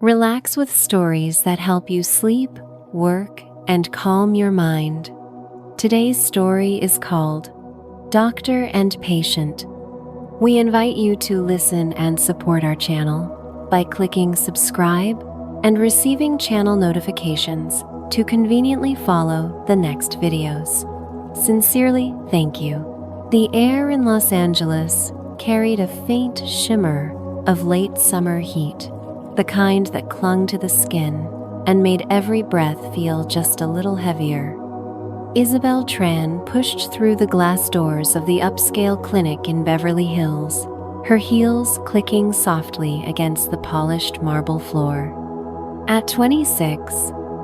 Relax with stories that help you sleep, work, and calm your mind. Today's story is called Doctor and Patient. We invite you to listen and support our channel by clicking subscribe and receiving channel notifications to conveniently follow the next videos. Sincerely, thank you. The air in Los Angeles carried a faint shimmer of late summer heat, the kind that clung to the skin and made every breath feel just a little heavier. Isabel Tran pushed through the glass doors of the upscale clinic in Beverly Hills, her heels clicking softly against the polished marble floor. At 26,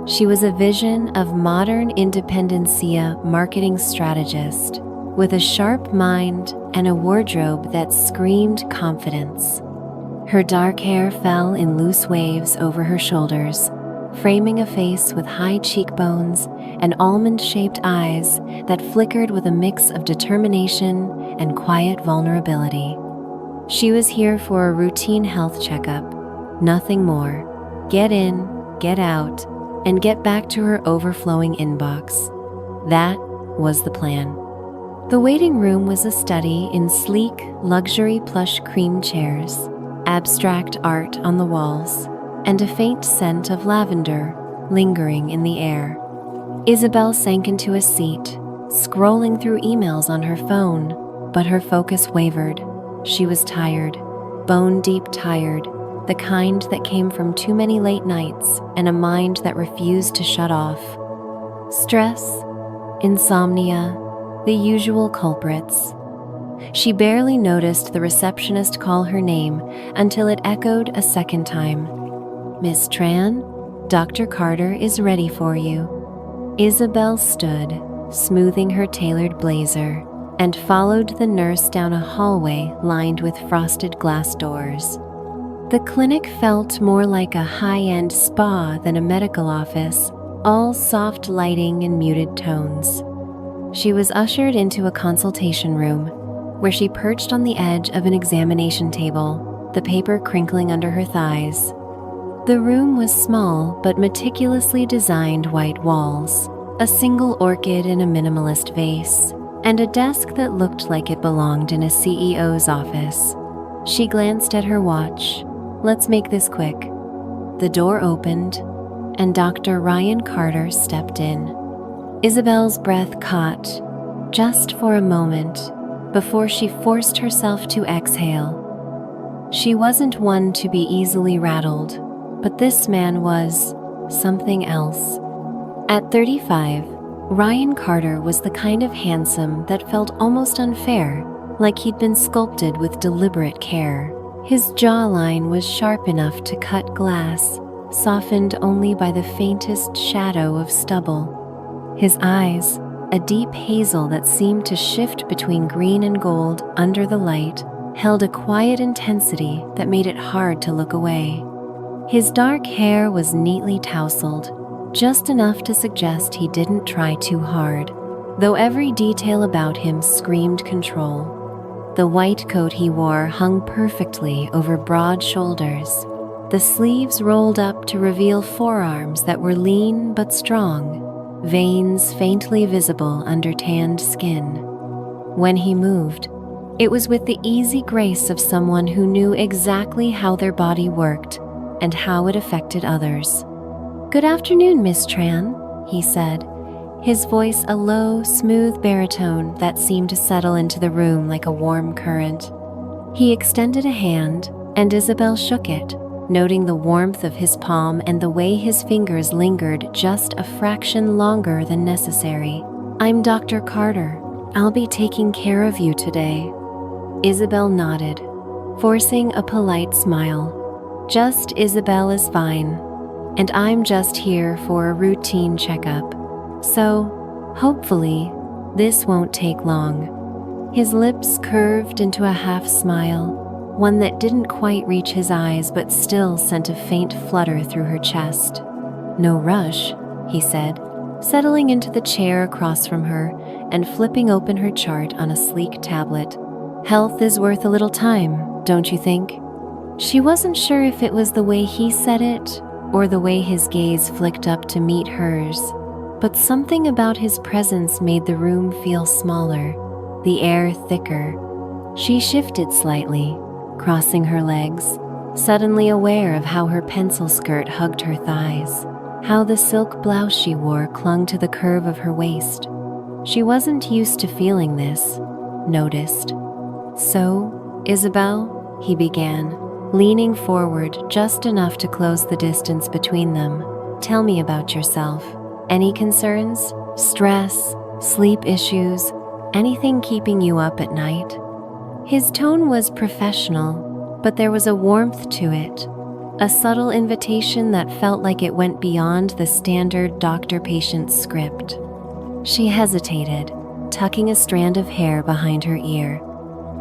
she was a vision of modern independencia marketing strategist with a sharp mind and a wardrobe that screamed confidence. Her dark hair fell in loose waves over her shoulders, framing a face with high cheekbones and almond-shaped eyes that flickered with a mix of determination and quiet vulnerability. She was here for a routine health checkup, nothing more. Get in, get out, and get back to her overflowing inbox. That was the plan. The waiting room was a study in sleek, luxury plush cream chairs, abstract art on the walls, and a faint scent of lavender lingering in the air. Isabel sank into a seat, scrolling through emails on her phone, but her focus wavered. She was tired, bone-deep tired, the kind that came from too many late nights and a mind that refused to shut off. Stress, insomnia, the usual culprits. She barely noticed the receptionist call her name until it echoed a second time. "Miss Tran, Dr. Carter is ready for you." Isabel stood, smoothing her tailored blazer, and followed the nurse down a hallway lined with frosted glass doors. The clinic felt more like a high-end spa than a medical office, all soft lighting and muted tones. She was ushered into a consultation room, where she perched on the edge of an examination table, the paper crinkling under her thighs. The room was small but meticulously designed white walls, a single orchid in a minimalist vase, and a desk that looked like it belonged in a CEO's office. She glanced at her watch. "Let's make this quick." The door opened, and Dr. Ryan Carter stepped in. Isabel's breath caught, just for a moment, before she forced herself to exhale. She wasn't one to be easily rattled, but this man was something else. At 35, Ryan Carter was the kind of handsome that felt almost unfair, like he'd been sculpted with deliberate care. His jawline was sharp enough to cut glass, softened only by the faintest shadow of stubble. His eyes, a deep hazel that seemed to shift between green and gold under the light, held a quiet intensity that made it hard to look away. His dark hair was neatly tousled, just enough to suggest he didn't try too hard, though every detail about him screamed control. The white coat he wore hung perfectly over broad shoulders, the sleeves rolled up to reveal forearms that were lean but strong, veins faintly visible under tanned skin. When he moved, it was with the easy grace of someone who knew exactly how their body worked and how it affected others. "Good afternoon, Miss Tran," he said, his voice a low, smooth baritone that seemed to settle into the room like a warm current. He extended a hand, and Isabel shook it, noting the warmth of his palm and the way his fingers lingered just a fraction longer than necessary. "I'm Dr. Carter. I'll be taking care of you today." Isabel nodded, forcing a polite smile. "Just Isabel is fine, and I'm just here for a routine checkup. So, hopefully, this won't take long." His lips curved into a half smile, one that didn't quite reach his eyes but still sent a faint flutter through her chest. "No rush," he said, settling into the chair across from her and flipping open her chart on a sleek tablet. "Health is worth a little time, don't you think?" She wasn't sure if it was the way he said it or the way his gaze flicked up to meet hers, but something about his presence made the room feel smaller, the air thicker. She shifted slightly, crossing her legs, suddenly aware of how her pencil skirt hugged her thighs, how the silk blouse she wore clung to the curve of her waist. She wasn't used to feeling this, noticed. "So, Isabel," he began, leaning forward just enough to close the distance between them. "Tell me about yourself. Any concerns? Stress? Sleep issues? Anything keeping you up at night?" His tone was professional, but there was a warmth to it, a subtle invitation that felt like it went beyond the standard doctor-patient script. She hesitated, tucking a strand of hair behind her ear.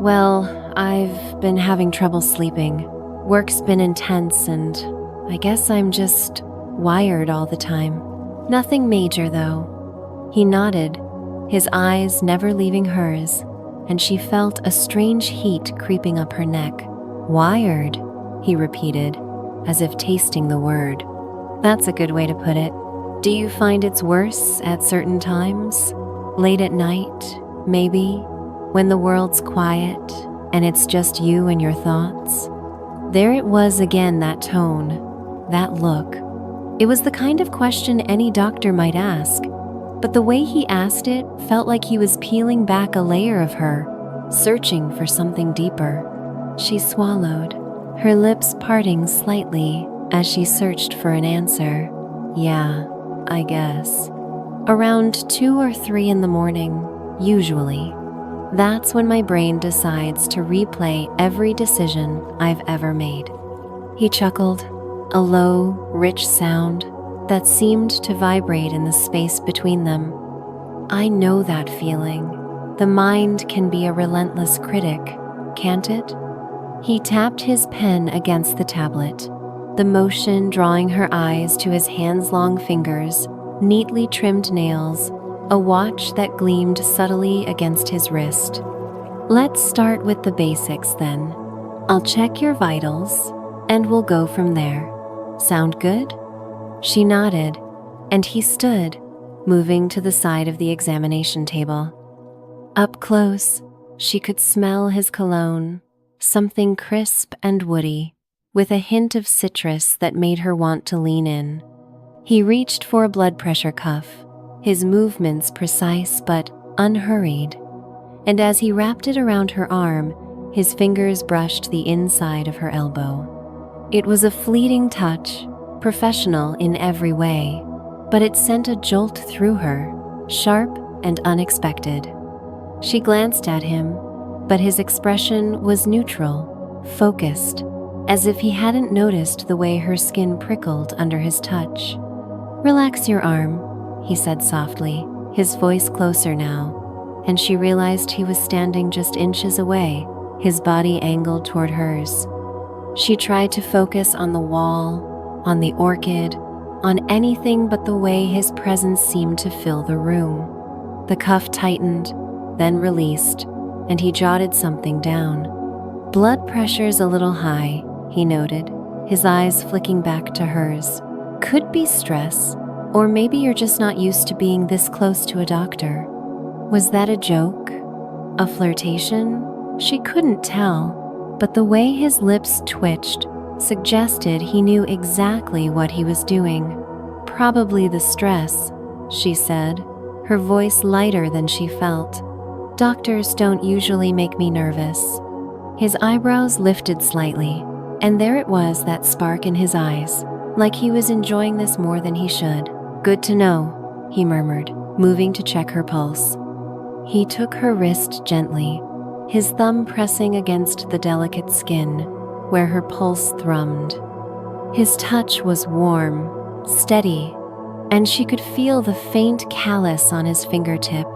"Well, I've been having trouble sleeping. Work's been intense and I guess I'm just wired all the time. Nothing major though." He nodded, his eyes never leaving hers, and she felt a strange heat creeping up her neck. "Wired," he repeated, as if tasting the word. "That's a good way to put it. Do you find it's worse at certain times? Late at night, maybe, when the world's quiet and it's just you and your thoughts?" There it was again, that tone, that look. It was the kind of question any doctor might ask, but the way he asked it felt like he was peeling back a layer of her, searching for something deeper. She swallowed, her lips parting slightly as she searched for an answer. "Yeah, I guess. Around 2 or 3 in the morning, usually. That's when my brain decides to replay every decision I've ever made." He chuckled, a low, rich sound that seemed to vibrate in the space between them. "I know that feeling. The mind can be a relentless critic, can't it?" He tapped his pen against the tablet, the motion drawing her eyes to his hands-long fingers, neatly trimmed nails, a watch that gleamed subtly against his wrist. "Let's start with the basics then. I'll check your vitals, and we'll go from there. Sound good?" She nodded, and he stood, moving to the side of the examination table. Up close, she could smell his cologne, something crisp and woody, with a hint of citrus that made her want to lean in. He reached for a blood pressure cuff, his movements precise but unhurried, and as he wrapped it around her arm, his fingers brushed the inside of her elbow. It was a fleeting touch, professional in every way, but it sent a jolt through her, sharp and unexpected. She glanced at him, but his expression was neutral, focused, as if he hadn't noticed the way her skin prickled under his touch. "Relax your arm," he said softly, his voice closer now, and she realized he was standing just inches away, his body angled toward hers. She tried to focus on the wall, on the orchid, on anything but the way his presence seemed to fill the room. The cuff tightened, then released, and he jotted something down. "Blood pressure's a little high," he noted, his eyes flicking back to hers. "Could be stress, or maybe you're just not used to being this close to a doctor." Was that a joke? A flirtation? She couldn't tell, but the way his lips twitched suggested he knew exactly what he was doing. "Probably the stress," she said, her voice lighter than she felt. "Doctors don't usually make me nervous." His eyebrows lifted slightly, and there it was, that spark in his eyes, like he was enjoying this more than he should. "Good to know," he murmured, moving to check her pulse. He took her wrist gently, his thumb pressing against the delicate skin, where her pulse thrummed. His touch was warm, steady, and she could feel the faint callus on his fingertip,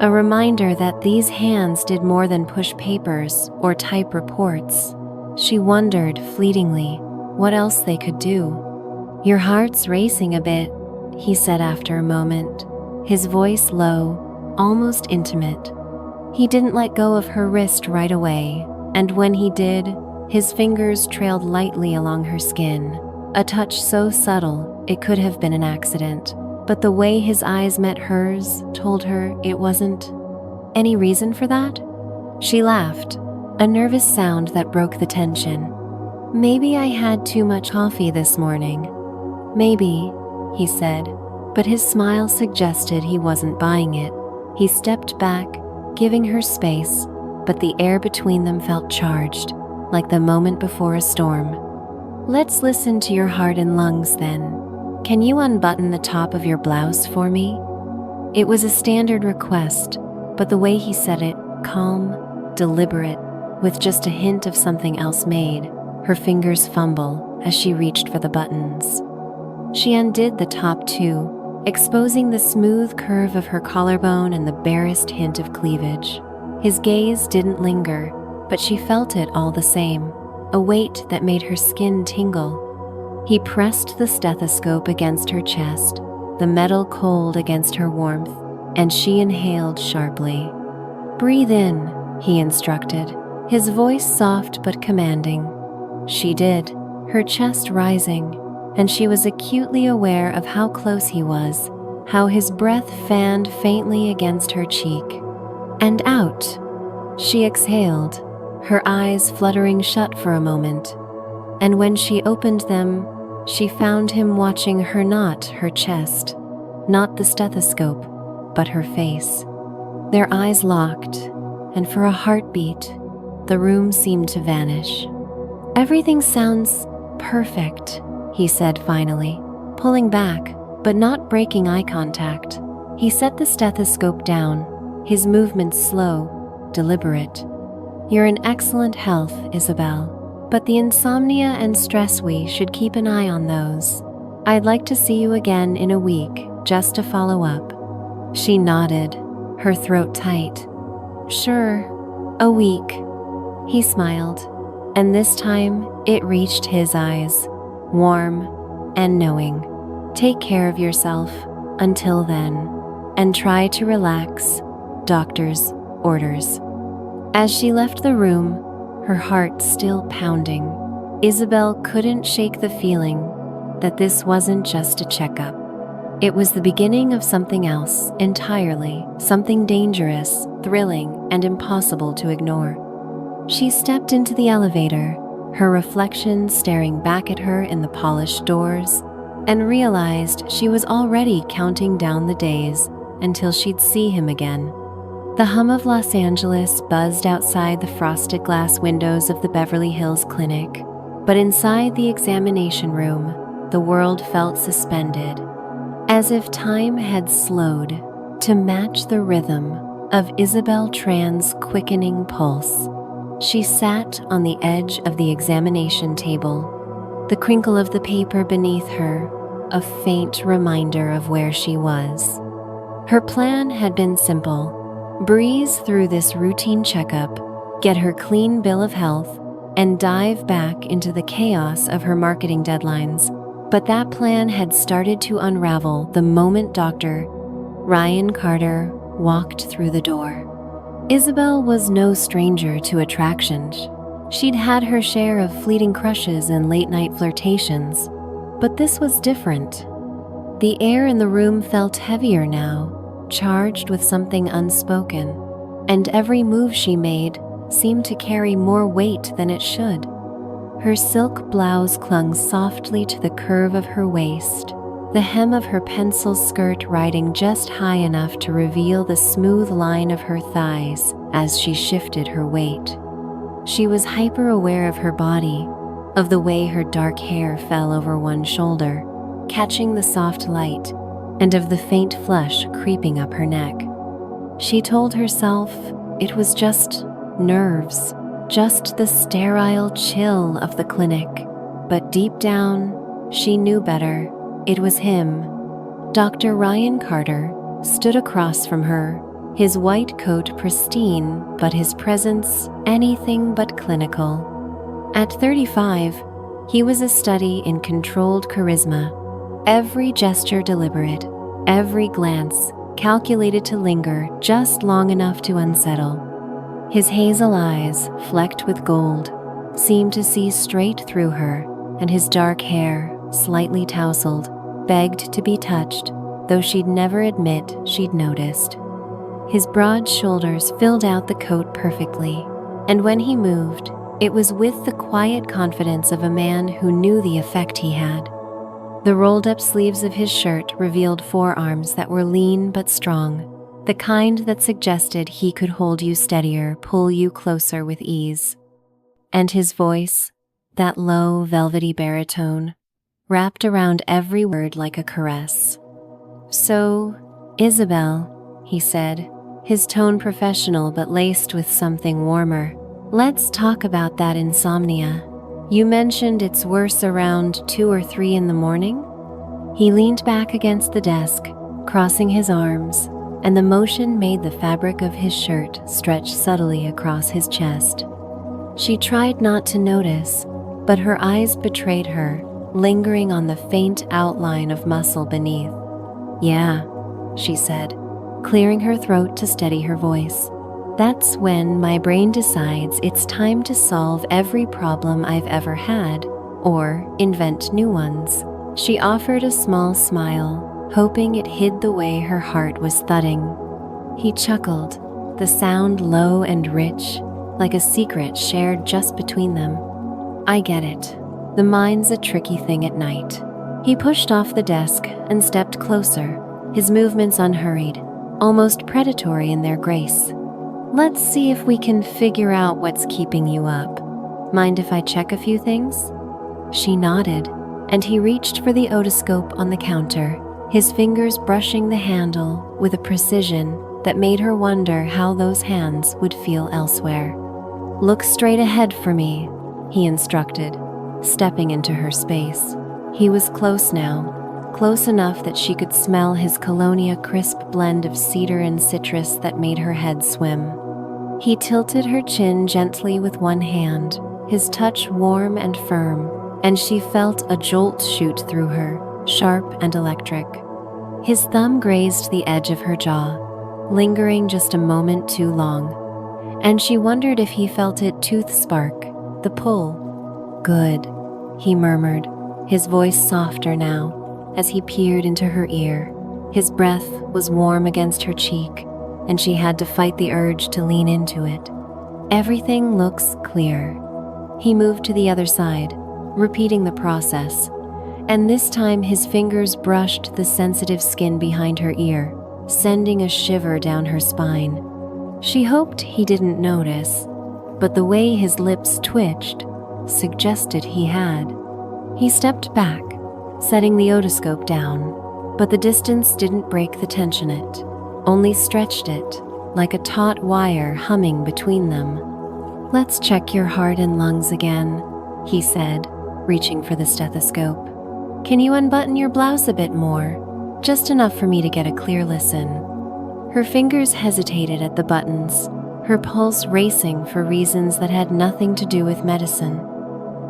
a reminder that these hands did more than push papers or type reports. She wondered fleetingly what else they could do. "Your heart's racing a bit," he said after a moment, his voice low, almost intimate. He didn't let go of her wrist right away, and when he did, His fingers trailed lightly along her skin, a touch so subtle it could have been an accident, but the way his eyes met hers told her it wasn't. Any reason for that? She laughed, a nervous sound that broke the tension. Maybe I had too much coffee this morning. Maybe, he said, but his smile suggested he wasn't buying it. He stepped back, giving her space, but the air between them felt charged, like the moment before a storm. Let's listen to your heart and lungs then. Can you unbutton the top of your blouse for me? It was a standard request, but the way he said it, calm, deliberate, with just a hint of something else made her fingers fumble as she reached for the buttons. She undid the top too, exposing the smooth curve of her collarbone and the barest hint of cleavage. His gaze didn't linger, but she felt it all the same, a weight that made her skin tingle. He pressed the stethoscope against her chest, the metal cold against her warmth, and she inhaled sharply. Breathe in, he instructed, his voice soft but commanding. She did, her chest rising, and she was acutely aware of how close he was, how his breath fanned faintly against her cheek. And out. She exhaled, her eyes fluttering shut for a moment, and when she opened them, she found him watching her, not her chest, not the stethoscope, but her face. Their eyes locked, and for a heartbeat, the room seemed to vanish. Everything sounds perfect, he said finally, pulling back, but not breaking eye contact. He set the stethoscope down, his movements slow, deliberate. You're in excellent health, Isabel, but the insomnia and stress, we should keep an eye on those. I'd like to see you again in a week, just to follow up. She nodded, her throat tight. Sure, a week. He smiled, and this time it reached his eyes, warm and knowing. Take care of yourself until then, and try to relax. Doctor's orders. As she left the room, her heart still pounding, Isabel couldn't shake the feeling that this wasn't just a checkup. It was the beginning of something else entirely, something dangerous, thrilling, and impossible to ignore. She stepped into the elevator, her reflection staring back at her in the polished doors, and realized she was already counting down the days until she'd see him again. The hum of Los Angeles buzzed outside the frosted glass windows of the Beverly Hills Clinic, but inside the examination room, the world felt suspended, as if time had slowed to match the rhythm of Isabel Tran's quickening pulse. She sat on the edge of the examination table, the crinkle of the paper beneath her, a faint reminder of where she was. Her plan had been simple. Breeze through this routine checkup, get her clean bill of health, and dive back into the chaos of her marketing deadlines. But that plan had started to unravel the moment Dr. Ryan Carter walked through the door. Isabel was no stranger to attractions. She'd had her share of fleeting crushes and late-night flirtations, but this was different. The air in the room felt heavier now, charged with something unspoken, and every move she made seemed to carry more weight than it should. Her silk blouse clung softly to the curve of her waist, the hem of her pencil skirt riding just high enough to reveal the smooth line of her thighs as she shifted her weight. She was hyper-aware of her body, of the way her dark hair fell over one shoulder, catching the soft light, and of the faint flush creeping up her neck. She told herself it was just nerves, just the sterile chill of the clinic. But deep down, she knew better. It was him. Dr. Ryan Carter stood across from her, his white coat pristine, but his presence anything but clinical. At 35, he was a study in controlled charisma. Every gesture deliberate, every glance calculated to linger just long enough to unsettle. His hazel eyes, flecked with gold, seemed to see straight through her, and his dark hair, slightly tousled, begged to be touched, though she'd never admit she'd noticed. His broad shoulders filled out the coat perfectly, and when he moved, it was with the quiet confidence of a man who knew the effect he had. The rolled-up sleeves of his shirt revealed forearms that were lean but strong, the kind that suggested he could hold you steadier, pull you closer with ease. And his voice, that low, velvety baritone, wrapped around every word like a caress. "So, Isabel," he said, his tone professional but laced with something warmer, "let's talk about that insomnia. You mentioned it's worse around 2 or 3 in the morning?" He leaned back against the desk, crossing his arms, and the motion made the fabric of his shirt stretch subtly across his chest. She tried not to notice, but her eyes betrayed her, lingering on the faint outline of muscle beneath. "Yeah," she said, clearing her throat to steady her voice. "That's when my brain decides it's time to solve every problem I've ever had, or invent new ones." She offered a small smile, hoping it hid the way her heart was thudding. He chuckled, the sound low and rich, like a secret shared just between them. "I get it. The mind's a tricky thing at night." He pushed off the desk and stepped closer, his movements unhurried, almost predatory in their grace. "Let's see if we can figure out what's keeping you up. Mind if I check a few things?" She nodded, and he reached for the otoscope on the counter, his fingers brushing the handle with a precision that made her wonder how those hands would feel elsewhere. "Look straight ahead for me," he instructed, stepping into her space. He was close now, close enough that she could smell his colonia crisp blend of cedar and citrus that made her head swim. He tilted her chin gently with one hand, his touch warm and firm, and she felt a jolt shoot through her, sharp and electric. His thumb grazed the edge of her jaw, lingering just a moment too long, and she wondered if he felt it tooth spark, the pull. "Good," he murmured, his voice softer now, as he peered into her ear. His breath was warm against her cheek, and she had to fight the urge to lean into it. "Everything looks clear." He moved to the other side, repeating the process, and this time his fingers brushed the sensitive skin behind her ear, sending a shiver down her spine. She hoped he didn't notice, but the way his lips twitched suggested he had. He stepped back, setting the otoscope down, but the distance didn't break the tension it, only stretched it, like a taut wire humming between them. "Let's check your heart and lungs again," he said, reaching for the stethoscope. "Can you unbutton your blouse a bit more? Just enough for me to get a clear listen." Her fingers hesitated at the buttons, her pulse racing for reasons that had nothing to do with medicine.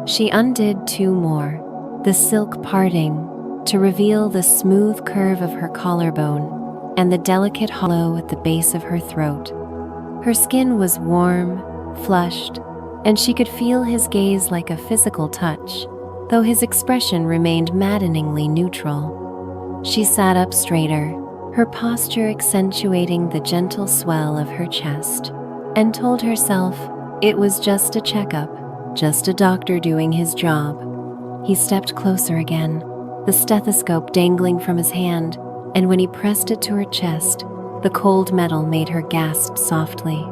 She undid 2 more, the silk parting, to reveal the smooth curve of her collarbone and the delicate hollow at the base of her throat. Her skin was warm, flushed, and she could feel his gaze like a physical touch, though his expression remained maddeningly neutral. She sat up straighter, her posture accentuating the gentle swell of her chest, and told herself it was just a checkup, just a doctor doing his job. He stepped closer again, the stethoscope dangling from his hand, and when he pressed it to her chest, the cold metal made her gasp softly.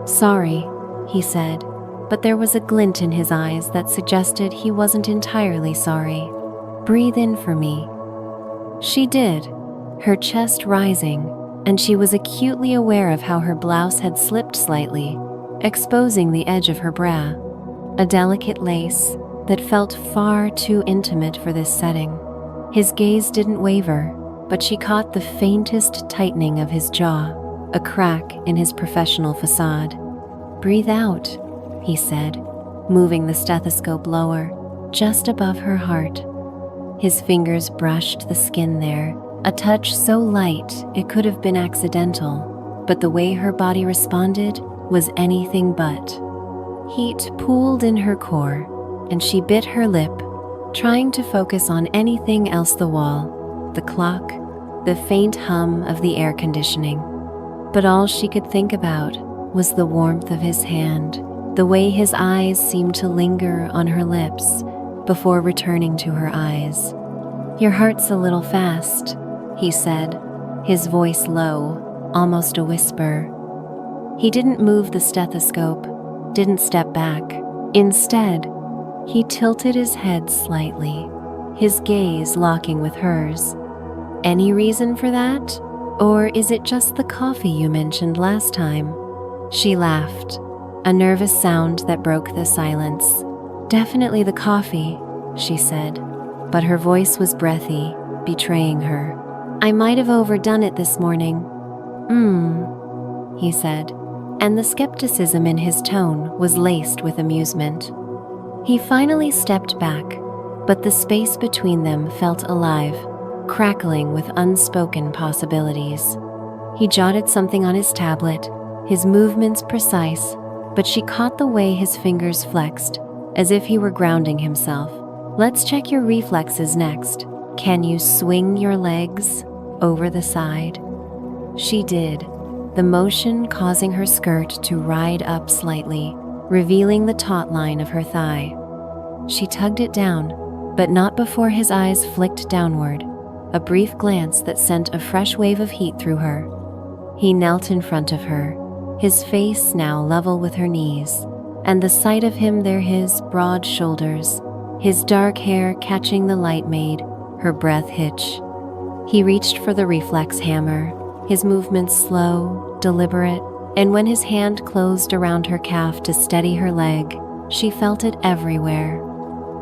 "Sorry," he said, but there was a glint in his eyes that suggested he wasn't entirely sorry. "Breathe in for me." She did, her chest rising, and she was acutely aware of how her blouse had slipped slightly, exposing the edge of her bra, a delicate lace that felt far too intimate for this setting. His gaze didn't waver, but she caught the faintest tightening of his jaw, a crack in his professional facade. "Breathe out," he said, moving the stethoscope lower, just above her heart. His fingers brushed the skin there, a touch so light it could have been accidental, but the way her body responded was anything but. Heat pooled in her core, and she bit her lip, trying to focus on anything else: the wall, the clock, the faint hum of the air conditioning. But all she could think about was the warmth of his hand, the way his eyes seemed to linger on her lips before returning to her eyes. "Your heart's a little fast," he said, his voice low, almost a whisper. He didn't move the stethoscope, didn't step back. Instead, he tilted his head slightly, his gaze locking with hers. "Any reason for that? Or is it just the coffee you mentioned last time?" She laughed, a nervous sound that broke the silence. "Definitely the coffee," she said, but her voice was breathy, betraying her. "I might have overdone it this morning." He said, and the skepticism in his tone was laced with amusement. He finally stepped back, but the space between them felt alive, crackling with unspoken possibilities. He jotted something on his tablet, his movements precise, but she caught the way his fingers flexed, as if he were grounding himself. "Let's check your reflexes next. Can you swing your legs over the side?" She did, the motion causing her skirt to ride up slightly, revealing the taut line of her thigh. She tugged it down, but not before his eyes flicked downward, a brief glance that sent a fresh wave of heat through her. He knelt in front of her, his face now level with her knees, and the sight of him there, his broad shoulders, his dark hair catching the light, made her breath hitch. He reached for the reflex hammer, his movements slow, deliberate, and when his hand closed around her calf to steady her leg, she felt it everywhere.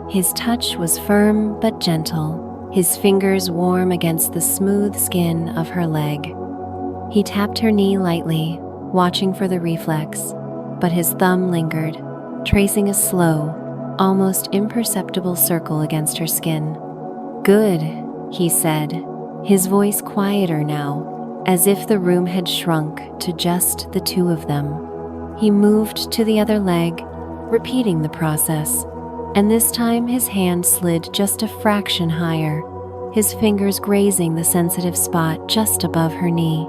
His touch was firm but gentle, his fingers warm against the smooth skin of her leg. He tapped her knee lightly, watching for the reflex, but his thumb lingered, tracing a slow, almost imperceptible circle against her skin. "Good," he said, his voice quieter now, as if the room had shrunk to just the two of them. He moved to the other leg, repeating the process, and this time his hand slid just a fraction higher, his fingers grazing the sensitive spot just above her knee.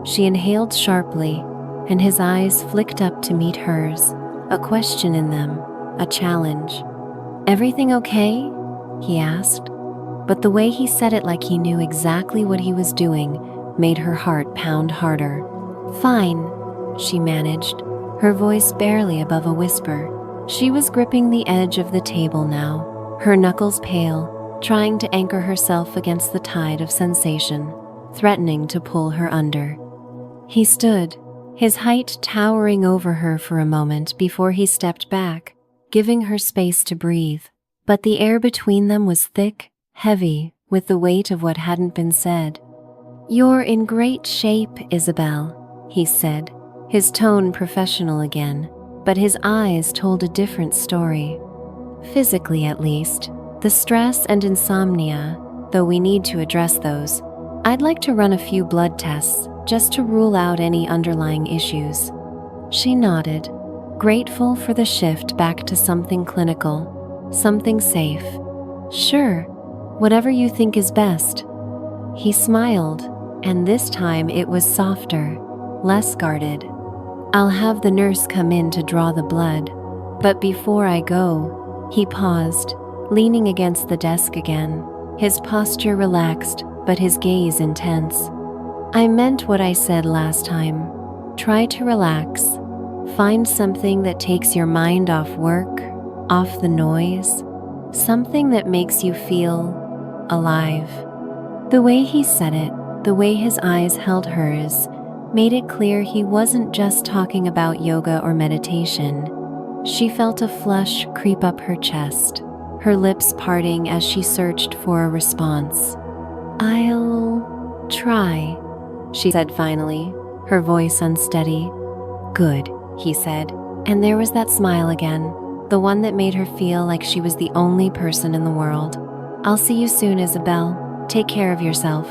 She inhaled sharply, and his eyes flicked up to meet hers, a question in them, a challenge. "Everything okay?" he asked, but the way he said it, like he knew exactly what he was doing, made her heart pound harder. "Fine," she managed, her voice barely above a whisper. She was gripping the edge of the table now, her knuckles pale, trying to anchor herself against the tide of sensation, threatening to pull her under. He stood, his height towering over her for a moment before he stepped back, giving her space to breathe. But the air between them was thick, heavy, with the weight of what hadn't been said. "You're in great shape, Isabel," he said, his tone professional again, but his eyes told a different story. "Physically, at least. The stress and insomnia, though we need to address those. I'd like to run a few blood tests, just to rule out any underlying issues." She nodded, grateful for the shift back to something clinical, something safe. "Sure, whatever you think is best." He smiled, and this time it was softer, less guarded. "I'll have the nurse come in to draw the blood, but before I go," he paused, leaning against the desk again, his posture relaxed but his gaze intense. "I meant what I said last time. Try to relax. Find something that takes your mind off work, off the noise, something that makes you feel alive." The way he said it, the way his eyes held hers, made it clear he wasn't just talking about yoga or meditation. She felt a flush creep up her chest, her lips parting as she searched for a response. "I'll try," she said finally, her voice unsteady. "Good," he said, and there was that smile again, the one that made her feel like she was the only person in the world. "I'll see you soon, Isabel. Take care of yourself."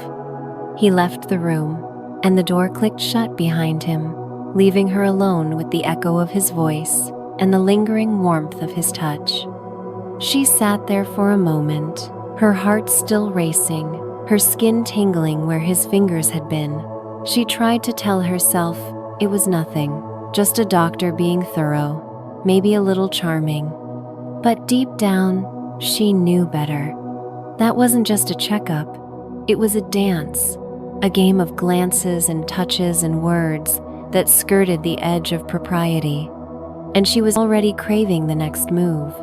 He left the room, and the door clicked shut behind him, leaving her alone with the echo of his voice and the lingering warmth of his touch. She sat there for a moment, her heart still racing, her skin tingling where his fingers had been. She tried to tell herself it was nothing, just a doctor being thorough, maybe a little charming. But deep down, she knew better. That wasn't just a checkup, it was a dance, a game of glances and touches and words that skirted the edge of propriety, and she was already craving the next move.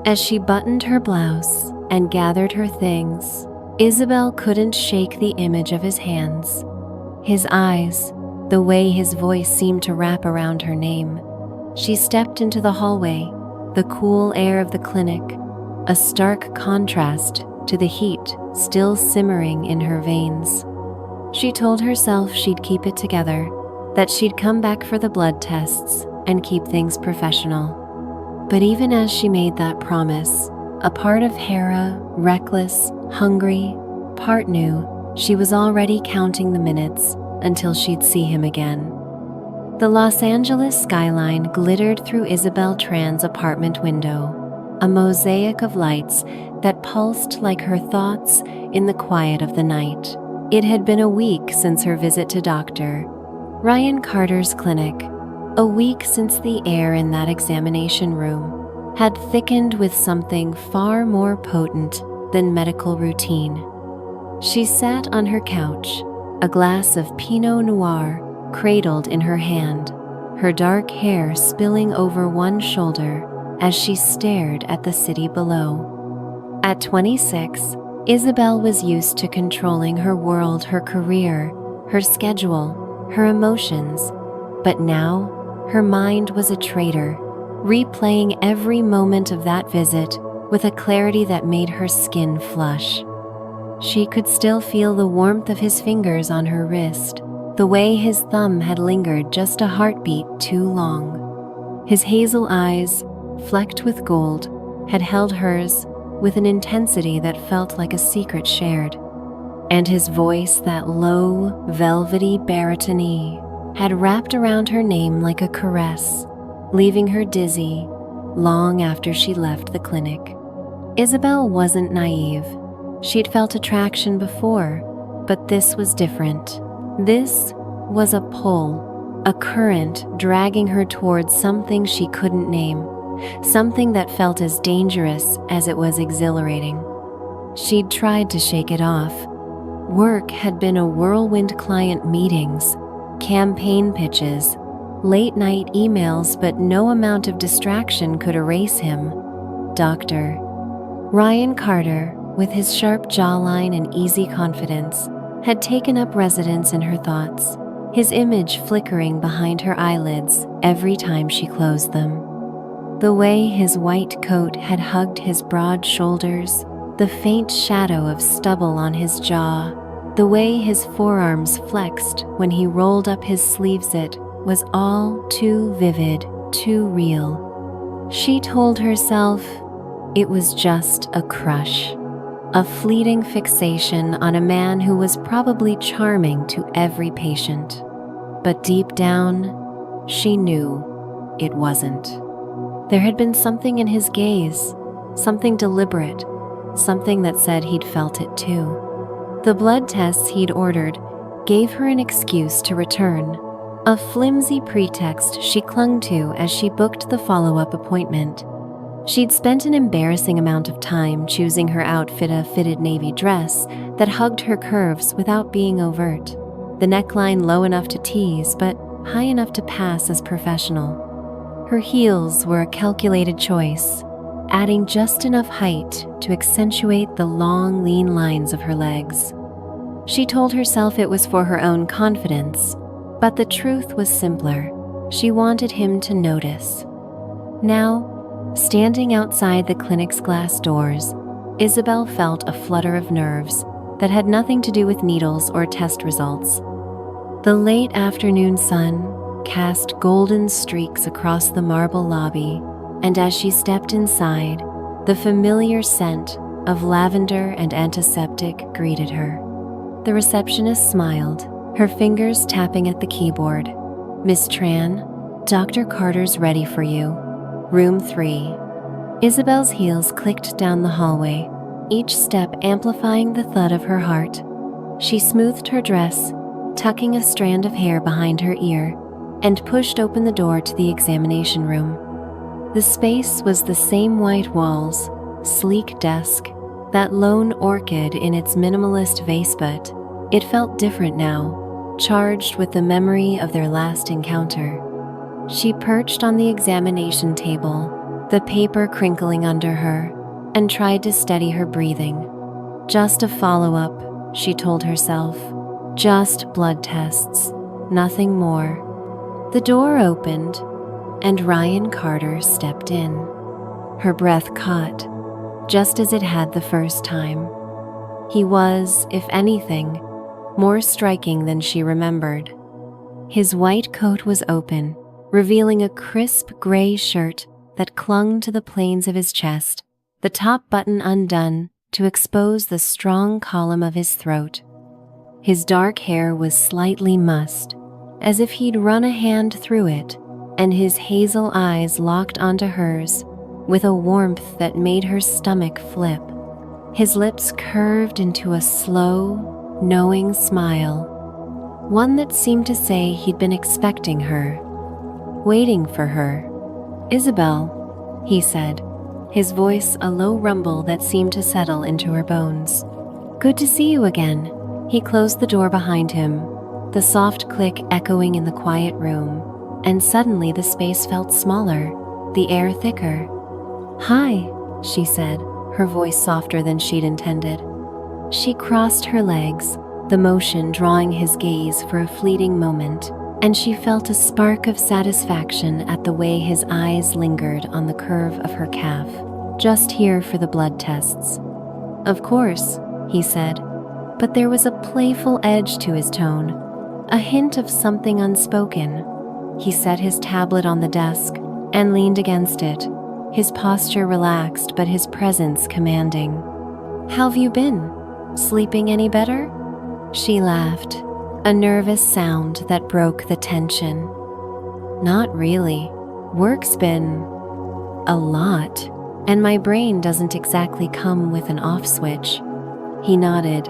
As she buttoned her blouse and gathered her things, Isabel couldn't shake the image of his hands, his eyes, the way his voice seemed to wrap around her name. She stepped into the hallway, the cool air of the clinic, a stark contrast to the heat still simmering in her veins. She told herself she'd keep it together, that she'd come back for the blood tests and keep things professional. But even as she made that promise, a part of Hera, reckless, hungry, part knew she was already counting the minutes until she'd see him again. The Los Angeles skyline glittered through Isabel Tran's apartment window, a mosaic of lights that pulsed like her thoughts in the quiet of the night. It had been a week since her visit to Dr. Ryan Carter's clinic, a week since the air in that examination room had thickened with something far more potent than medical routine. She sat on her couch, a glass of Pinot Noir cradled in her hand, her dark hair spilling over one shoulder as she stared at the city below. At 26, Isabel was used to controlling her world, her career, her schedule, her emotions, but now her mind was a traitor, replaying every moment of that visit with a clarity that made her skin flush. She could still feel the warmth of his fingers on her wrist, the way his thumb had lingered just a heartbeat too long. His hazel eyes, flecked with gold, had held hers with an intensity that felt like a secret shared. And his voice, that low, velvety baritone, had wrapped around her name like a caress, leaving her dizzy long after she left the clinic. Isabel wasn't naive. She'd felt attraction before, but this was different. This was a pull, a current dragging her towards something she couldn't name, something that felt as dangerous as it was exhilarating. She'd tried to shake it off. Work had been a whirlwind: client meetings, campaign pitches, late-night emails, but no amount of distraction could erase him. Dr. Ryan Carter, with his sharp jawline and easy confidence, had taken up residence in her thoughts, his image flickering behind her eyelids every time she closed them. The way his white coat had hugged his broad shoulders, the faint shadow of stubble on his jaw, the way his forearms flexed when he rolled up his sleeves, it was all too vivid, too real. She told herself it was just a crush, a fleeting fixation on a man who was probably charming to every patient. But deep down, she knew it wasn't. There had been something in his gaze, something deliberate, something that said he'd felt it too. The blood tests he'd ordered gave her an excuse to return, a flimsy pretext she clung to as she booked the follow-up appointment. She'd spent an embarrassing amount of time choosing her outfit, a fitted navy dress that hugged her curves without being overt, the neckline low enough to tease but high enough to pass as professional. Her heels were a calculated choice, adding just enough height to accentuate the long, lean lines of her legs. She told herself it was for her own confidence, but the truth was simpler. She wanted him to notice. Now, standing outside the clinic's glass doors, Isabel felt a flutter of nerves that had nothing to do with needles or test results. The late afternoon sun cast golden streaks across the marble lobby, and as she stepped inside, the familiar scent of lavender and antiseptic greeted her. The receptionist smiled, her fingers tapping at the keyboard. "Miss Tran, Dr. Carter's ready for you." Room 3. Isabel's heels clicked down the hallway, each step amplifying the thud of her heart. She smoothed her dress, tucking a strand of hair behind her ear, and pushed open the door to the examination room. The space was the same white walls, sleek desk, that lone orchid in its minimalist vase, but it felt different now, charged with the memory of their last encounter. She perched on the examination table, the paper crinkling under her, and tried to steady her breathing. Just a follow-up, she told herself. Just blood tests, nothing more. The door opened, and Ryan Carter stepped in. Her breath caught, just as it had the first time. He was, if anything, more striking than she remembered. His white coat was open, revealing a crisp gray shirt that clung to the planes of his chest, the top button undone to expose the strong column of his throat. His dark hair was slightly mussed, as if he'd run a hand through it, and his hazel eyes locked onto hers with a warmth that made her stomach flip. His lips curved into a slow, knowing smile, one that seemed to say he'd been expecting her, waiting for her. "Isabel," he said, his voice a low rumble that seemed to settle into her bones. "Good to see you again." He closed the door behind him, the soft click echoing in the quiet room, and suddenly the space felt smaller, the air thicker. "Hi," she said, her voice softer than she'd intended. She crossed her legs, the motion drawing his gaze for a fleeting moment, and she felt a spark of satisfaction at the way his eyes lingered on the curve of her calf. "Just here for the blood tests." "Of course," he said, but there was a playful edge to his tone, a hint of something unspoken. He set his tablet on the desk and leaned against it, his posture relaxed but his presence commanding. "How've you been? Sleeping any better?" She laughed, a nervous sound that broke the tension. "Not really. Work's been a lot, and my brain doesn't exactly come with an off switch." He nodded,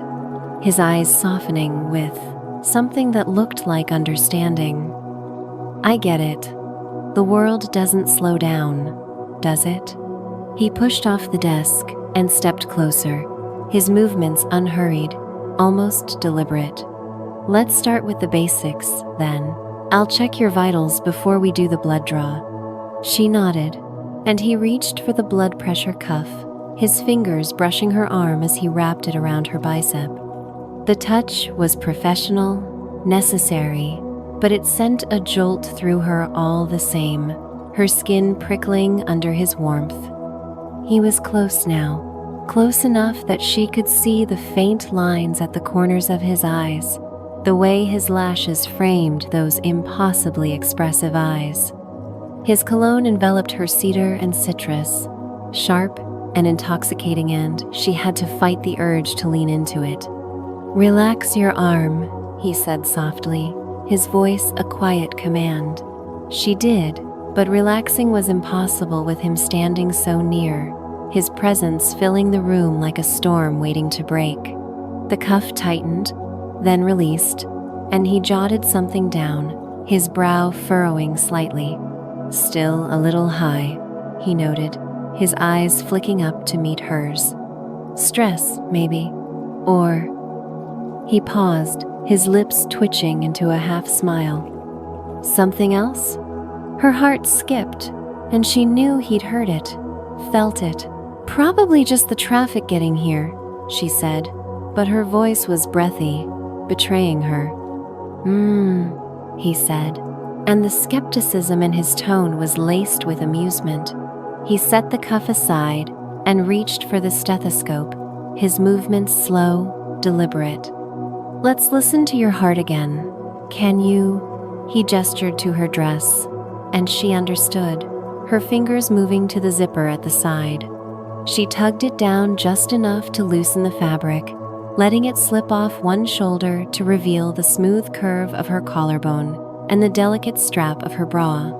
his eyes softening with something that looked like understanding. "I get it. The world doesn't slow down, does it?" He pushed off the desk and stepped closer, his movements unhurried, almost deliberate. "Let's start with the basics, then. I'll check your vitals before we do the blood draw." She nodded, and he reached for the blood pressure cuff, his fingers brushing her arm as he wrapped it around her bicep. The touch was professional, necessary, but it sent a jolt through her all the same, her skin prickling under his warmth. He was close now, close enough that she could see the faint lines at the corners of his eyes, the way his lashes framed those impossibly expressive eyes. His cologne enveloped her cedar and citrus, sharp and intoxicating, and she had to fight the urge to lean into it. "Relax your arm," he said softly, his voice a quiet command. She did, but relaxing was impossible with him standing so near, his presence filling the room like a storm waiting to break. The cuff tightened, then released, and he jotted something down, his brow furrowing slightly. "Still a little high," he noted, his eyes flicking up to meet hers. "Stress, maybe. Or..." He paused, his lips twitching into a half-smile. "Something else?" Her heart skipped, and she knew he'd heard it, felt it. "Probably just the traffic getting here," she said, but her voice was breathy, betraying her. He said, and the skepticism in his tone was laced with amusement. He set the cuff aside and reached for the stethoscope, his movements slow, deliberate. "Let's listen to your heart again. Can you?" He gestured to her dress, and she understood, her fingers moving to the zipper at the side. She tugged it down just enough to loosen the fabric, letting it slip off one shoulder to reveal the smooth curve of her collarbone and the delicate strap of her bra.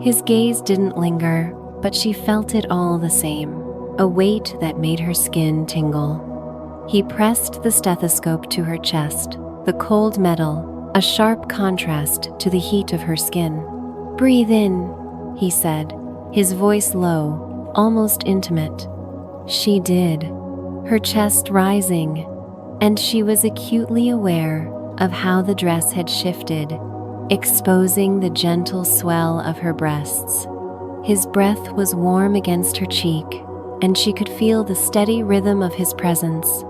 His gaze didn't linger, but she felt it all the same, a weight that made her skin tingle. He pressed the stethoscope to her chest, the cold metal, a sharp contrast to the heat of her skin. "Breathe in," he said, his voice low, almost intimate. She did, her chest rising, and she was acutely aware of how the dress had shifted, exposing the gentle swell of her breasts. His breath was warm against her cheek, and she could feel the steady rhythm of his presence,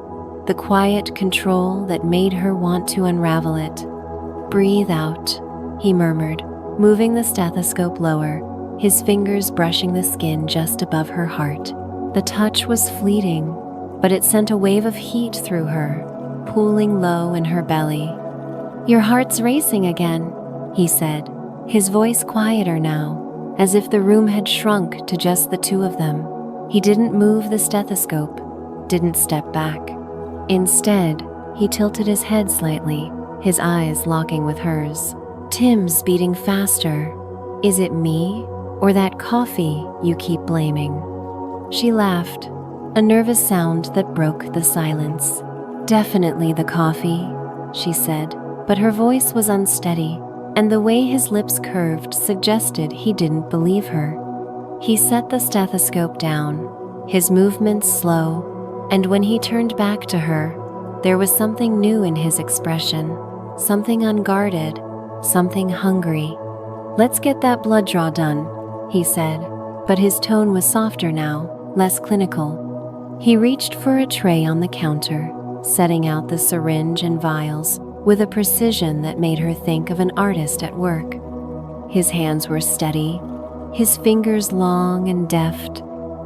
the quiet control that made her want to unravel it. "Breathe out," he murmured, moving the stethoscope lower, his fingers brushing the skin just above her heart. The touch was fleeting, but it sent a wave of heat through her, pooling low in her belly. "Your heart's racing again," he said, his voice quieter now, as if the room had shrunk to just the two of them. He didn't move the stethoscope, didn't step back. Instead, he tilted his head slightly, his eyes locking with hers. "Tim's beating faster. Is it me, or that coffee you keep blaming?" She laughed, a nervous sound that broke the silence. "Definitely the coffee," she said, but her voice was unsteady, and the way his lips curved suggested he didn't believe her. He set the stethoscope down, his movements slow, and when he turned back to her, there was something new in his expression, something unguarded, something hungry. "Let's get that blood draw done," he said, but his tone was softer now, less clinical. He reached for a tray on the counter, setting out the syringe and vials with a precision that made her think of an artist at work. His hands were steady, his fingers long and deft,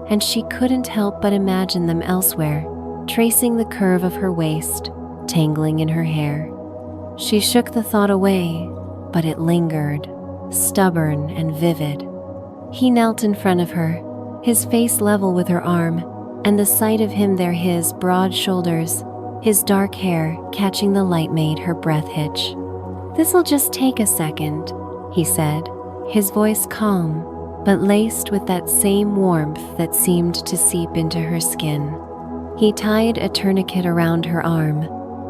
and she couldn't help but imagine them elsewhere, tracing the curve of her waist, tangling in her hair. She shook the thought away, but it lingered, stubborn and vivid. He knelt in front of her, his face level with her arm, and the sight of him there, his broad shoulders, his dark hair catching the light, made her breath hitch. "This'll just take a second," he said, his voice calm, but laced with that same warmth that seemed to seep into her skin. He tied a tourniquet around her arm,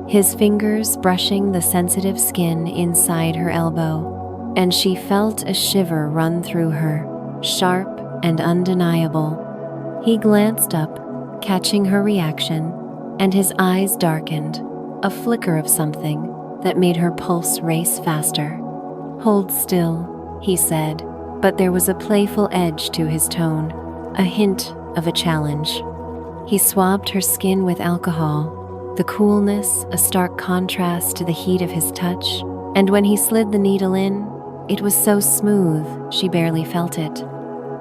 his fingers brushing the sensitive skin inside her elbow, and she felt a shiver run through her, sharp and undeniable. He glanced up, catching her reaction, and his eyes darkened, a flicker of something that made her pulse race faster. "Hold still," he said, but there was a playful edge to his tone, a hint of a challenge. He swabbed her skin with alcohol, the coolness a stark contrast to the heat of his touch, and when he slid the needle in, it was so smooth she barely felt it.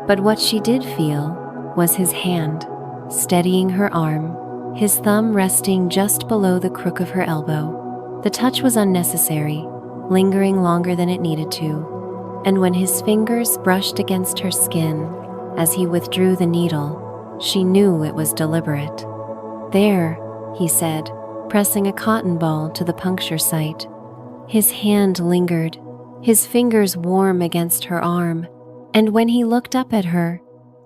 But what she did feel was his hand, steadying her arm, his thumb resting just below the crook of her elbow. The touch was unnecessary, lingering longer than it needed to, and when his fingers brushed against her skin as he withdrew the needle, she knew it was deliberate. "There," he said, pressing a cotton ball to the puncture site. His hand lingered, his fingers warm against her arm, and when he looked up at her,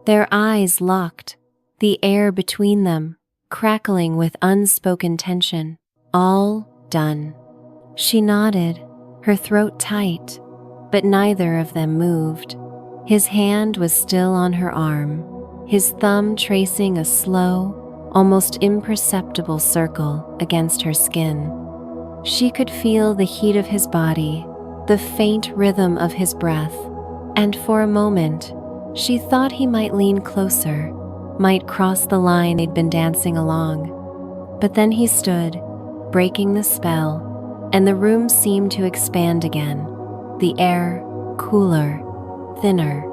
their eyes locked, the air between them crackling with unspoken tension. "All done." She nodded, her throat tight, but neither of them moved. His hand was still on her arm, his thumb tracing a slow, almost imperceptible circle against her skin. She could feel the heat of his body, the faint rhythm of his breath, and for a moment, she thought he might lean closer, might cross the line they'd been dancing along. But then he stood, breaking the spell, and the room seemed to expand again, the air cooler, thinner.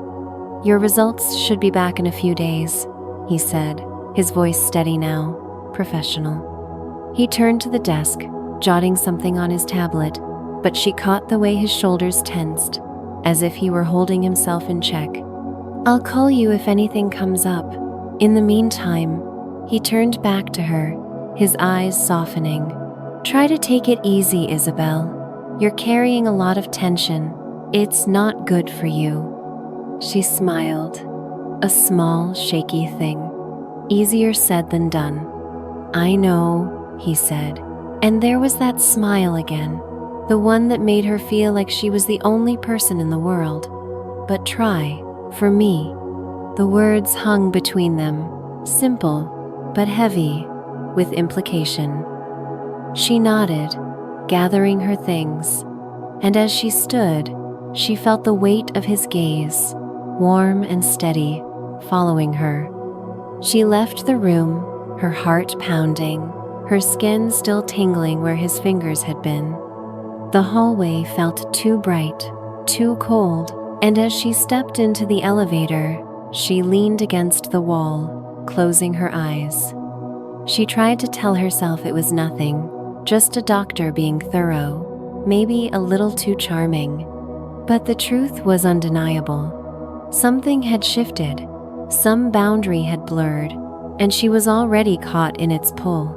"Your results should be back in a few days," he said, his voice steady now, professional. He turned to the desk, jotting something on his tablet, but she caught the way his shoulders tensed, as if he were holding himself in check. "I'll call you if anything comes up. In the meantime," he turned back to her, his eyes softening. "Try to take it easy, Isabel. You're carrying a lot of tension. It's not good for you." She smiled, a small, shaky thing. Easier said than done. "I know," he said, and there was that smile again, the one that made her feel like she was the only person in the world. "But try, for me." The words hung between them, simple but heavy, with implication. She nodded, gathering her things, and as she stood, she felt the weight of his gaze, warm and steady, following her. She left the room, her heart pounding, her skin still tingling where his fingers had been. The hallway felt too bright, too cold, and as she stepped into the elevator, she leaned against the wall, closing her eyes. She tried to tell herself it was nothing, just a doctor being thorough, maybe a little too charming. But the truth was undeniable. Something had shifted, some boundary had blurred, and she was already caught in its pull.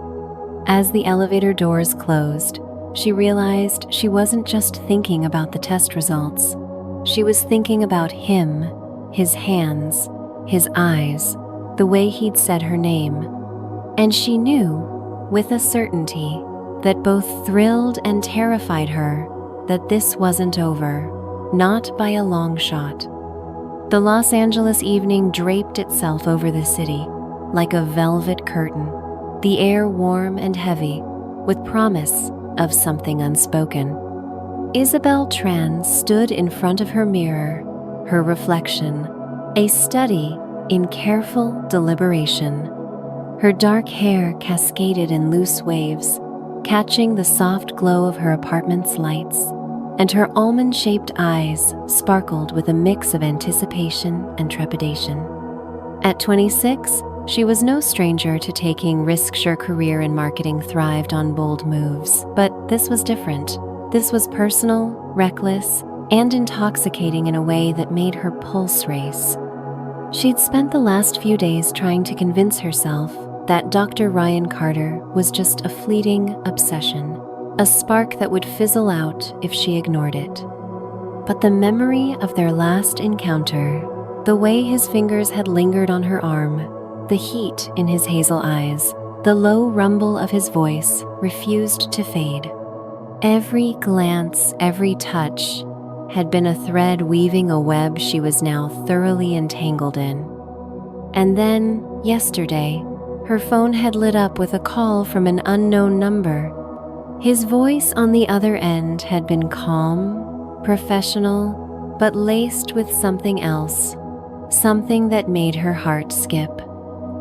As the elevator doors closed, she realized she wasn't just thinking about the test results. She was thinking about him, his hands, his eyes, the way he'd said her name. And she knew, with a certainty, that both thrilled and terrified her that this wasn't over, not by a long shot. The Los Angeles evening draped itself over the city, like a velvet curtain, the air warm and heavy, with promise of something unspoken. Isabel Tran stood in front of her mirror, her reflection, a study in careful deliberation. Her dark hair cascaded in loose waves, catching the soft glow of her apartment's lights, and her almond-shaped eyes sparkled with a mix of anticipation and trepidation. At 26, she was no stranger to taking risks. Her career in marketing thrived on bold moves, but this was different. This was personal, reckless, and intoxicating in a way that made her pulse race. She'd spent the last few days trying to convince herself that Dr. Ryan Carter was just a fleeting obsession, a spark that would fizzle out if she ignored it. But the memory of their last encounter, the way his fingers had lingered on her arm, the heat in his hazel eyes, the low rumble of his voice refused to fade. Every glance, every touch had been a thread weaving a web she was now thoroughly entangled in. And then, yesterday, her phone had lit up with a call from an unknown number. His voice on the other end had been calm, professional, but laced with something else, something that made her heart skip.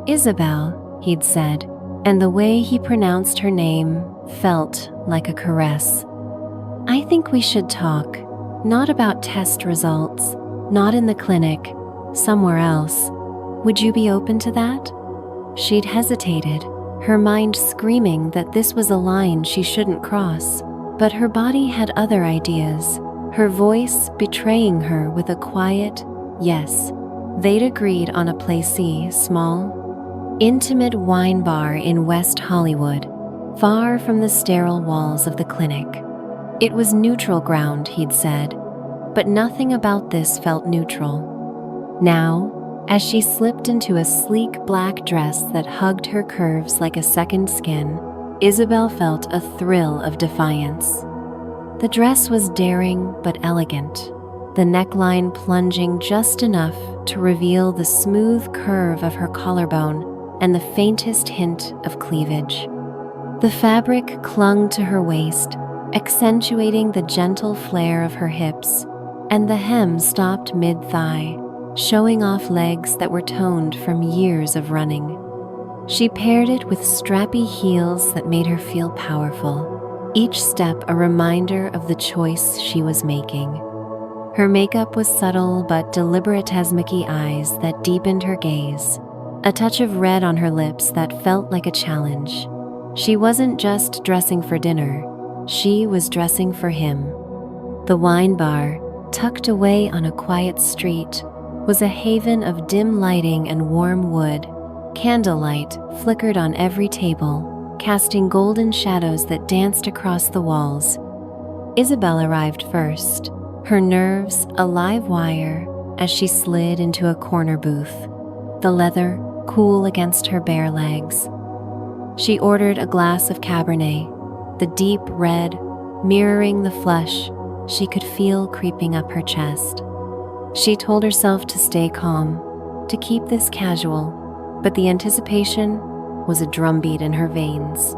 "Isabel," he'd said, and the way he pronounced her name felt like a caress. "I think we should talk, not about test results, not in the clinic, somewhere else. Would you be open to that?" She'd hesitated, her mind screaming that this was a line she shouldn't cross, but her body had other ideas, her voice betraying her with a quiet yes. They'd agreed on a placee, small, intimate wine bar in West Hollywood, far from the sterile walls of the clinic. It was neutral ground, he'd said, but nothing about this felt neutral. Now, as she slipped into a sleek black dress that hugged her curves like a second skin, Isabel felt a thrill of defiance. The dress was daring but elegant, the neckline plunging just enough to reveal the smooth curve of her collarbone and the faintest hint of cleavage. The fabric clung to her waist, accentuating the gentle flare of her hips, and the hem stopped mid-thigh, showing off legs that were toned from years of running. She paired it with strappy heels that made her feel powerful, each step a reminder of the choice she was making. Her makeup was subtle but deliberate as Mickey eyes that deepened her gaze, a touch of red on her lips that felt like a challenge. She wasn't just dressing for dinner, she was dressing for him. The wine bar, tucked away on a quiet street, was a haven of dim lighting and warm wood. Candlelight flickered on every table, casting golden shadows that danced across the walls. Isabel arrived first, her nerves a live wire as she slid into a corner booth. the leather cool against her bare legs. She ordered a glass of Cabernet, the deep red mirroring the flush she could feel creeping up her chest. She told herself to stay calm, to keep this casual, but the anticipation was a drumbeat in her veins.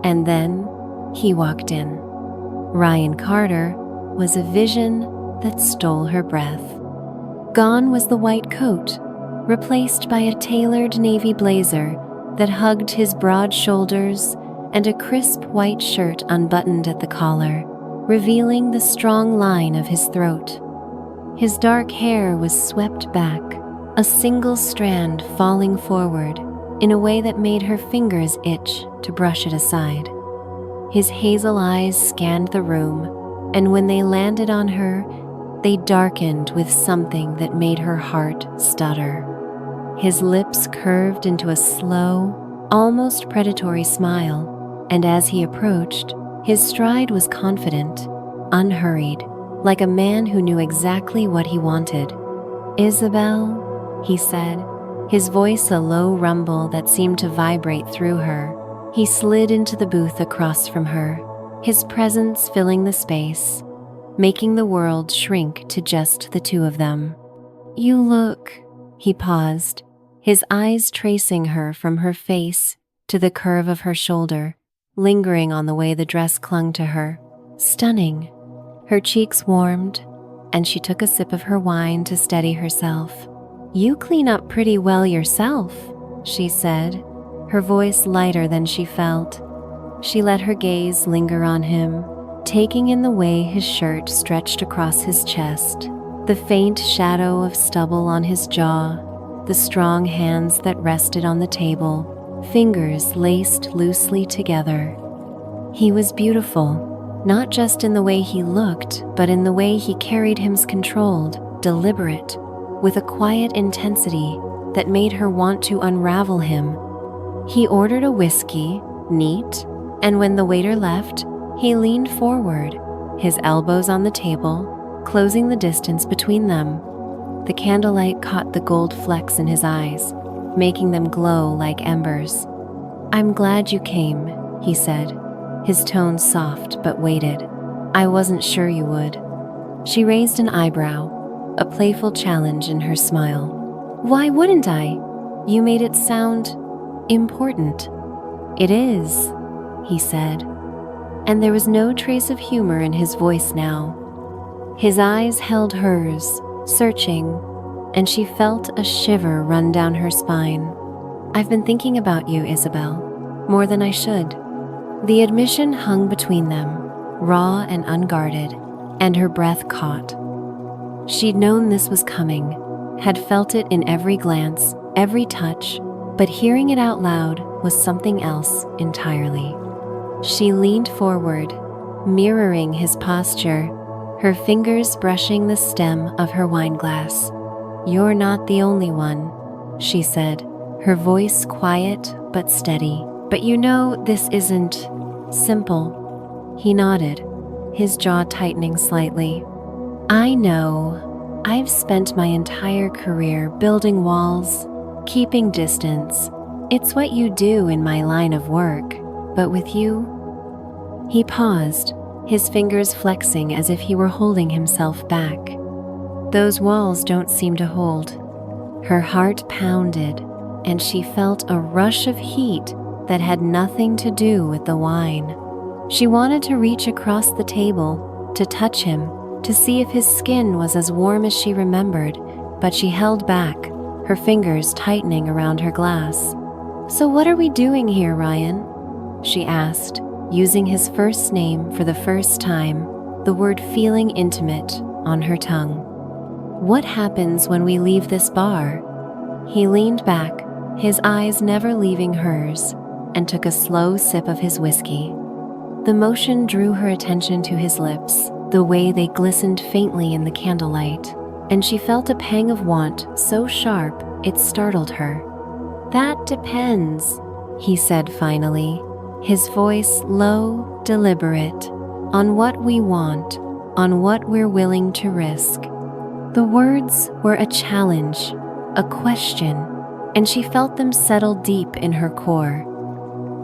And then he walked in. Ryan Carter was a vision that stole her breath. Gone was the white coat, replaced by a tailored navy blazer that hugged his broad shoulders and a crisp white shirt unbuttoned at the collar, revealing the strong line of his throat. His dark hair was swept back, a single strand falling forward in a way that made her fingers itch to brush it aside. His hazel eyes scanned the room, and when they landed on her, they darkened with something that made her heart stutter. His lips curved into a slow, almost predatory smile, and as he approached, his stride was confident, unhurried, like a man who knew exactly what he wanted. "Isabel," he said, his voice a low rumble that seemed to vibrate through her. He slid into the booth across from her, his presence filling the space, making the world shrink to just the two of them. "You look," he paused, his eyes tracing her from her face to the curve of her shoulder, lingering on the way the dress clung to her. "Stunning." Her cheeks warmed, and she took a sip of her wine to steady herself. "You clean up pretty well yourself," she said, her voice lighter than she felt. She let her gaze linger on him, taking in the way his shirt stretched across his chest, the faint shadow of stubble on his jaw, the strong hands that rested on the table, fingers laced loosely together. He was beautiful, not just in the way he looked, but in the way he carried himself, controlled, deliberate, with a quiet intensity that made her want to unravel him. He ordered a whiskey, neat, and when the waiter left, he leaned forward, his elbows on the table, closing the distance between them. The candlelight caught the gold flecks in his eyes, making them glow like embers. "I'm glad you came," he said, his tone soft but weighted. "I wasn't sure you would." She raised an eyebrow, a playful challenge in her smile. "Why wouldn't I? You made it sound important." "It is," he said, and there was no trace of humor in his voice now. His eyes held hers, searching, and she felt a shiver run down her spine. "I've been thinking about you, Isabel, more than I should." The admission hung between them, raw and unguarded, and her breath caught. She'd known this was coming, had felt it in every glance, every touch, but hearing it out loud was something else entirely. She leaned forward, mirroring his posture, her fingers brushing the stem of her wineglass. "You're not the only one," she said, her voice quiet but steady. "But you know this isn't simple." He nodded, his jaw tightening slightly. "I know. I've spent my entire career building walls, keeping distance. It's what you do in my line of work. But with you..." He paused, his fingers flexing as if he were holding himself back. "Those walls don't seem to hold." Her heart pounded, and she felt a rush of heat that had nothing to do with the wine. She wanted to reach across the table, to touch him, to see if his skin was as warm as she remembered, but she held back, her fingers tightening around her glass. "So what are we doing here, Ryan?" she asked, using his first name for the first time, the word feeling intimate on her tongue. "What happens when we leave this bar?" He leaned back, his eyes never leaving hers, and took a slow sip of his whiskey. The motion drew her attention to his lips, the way they glistened faintly in the candlelight, and she felt a pang of want so sharp it startled her. "That depends," he said finally, his voice low, deliberate, "on what we want, on what we're willing to risk." The words were a challenge, a question, and she felt them settle deep in her core.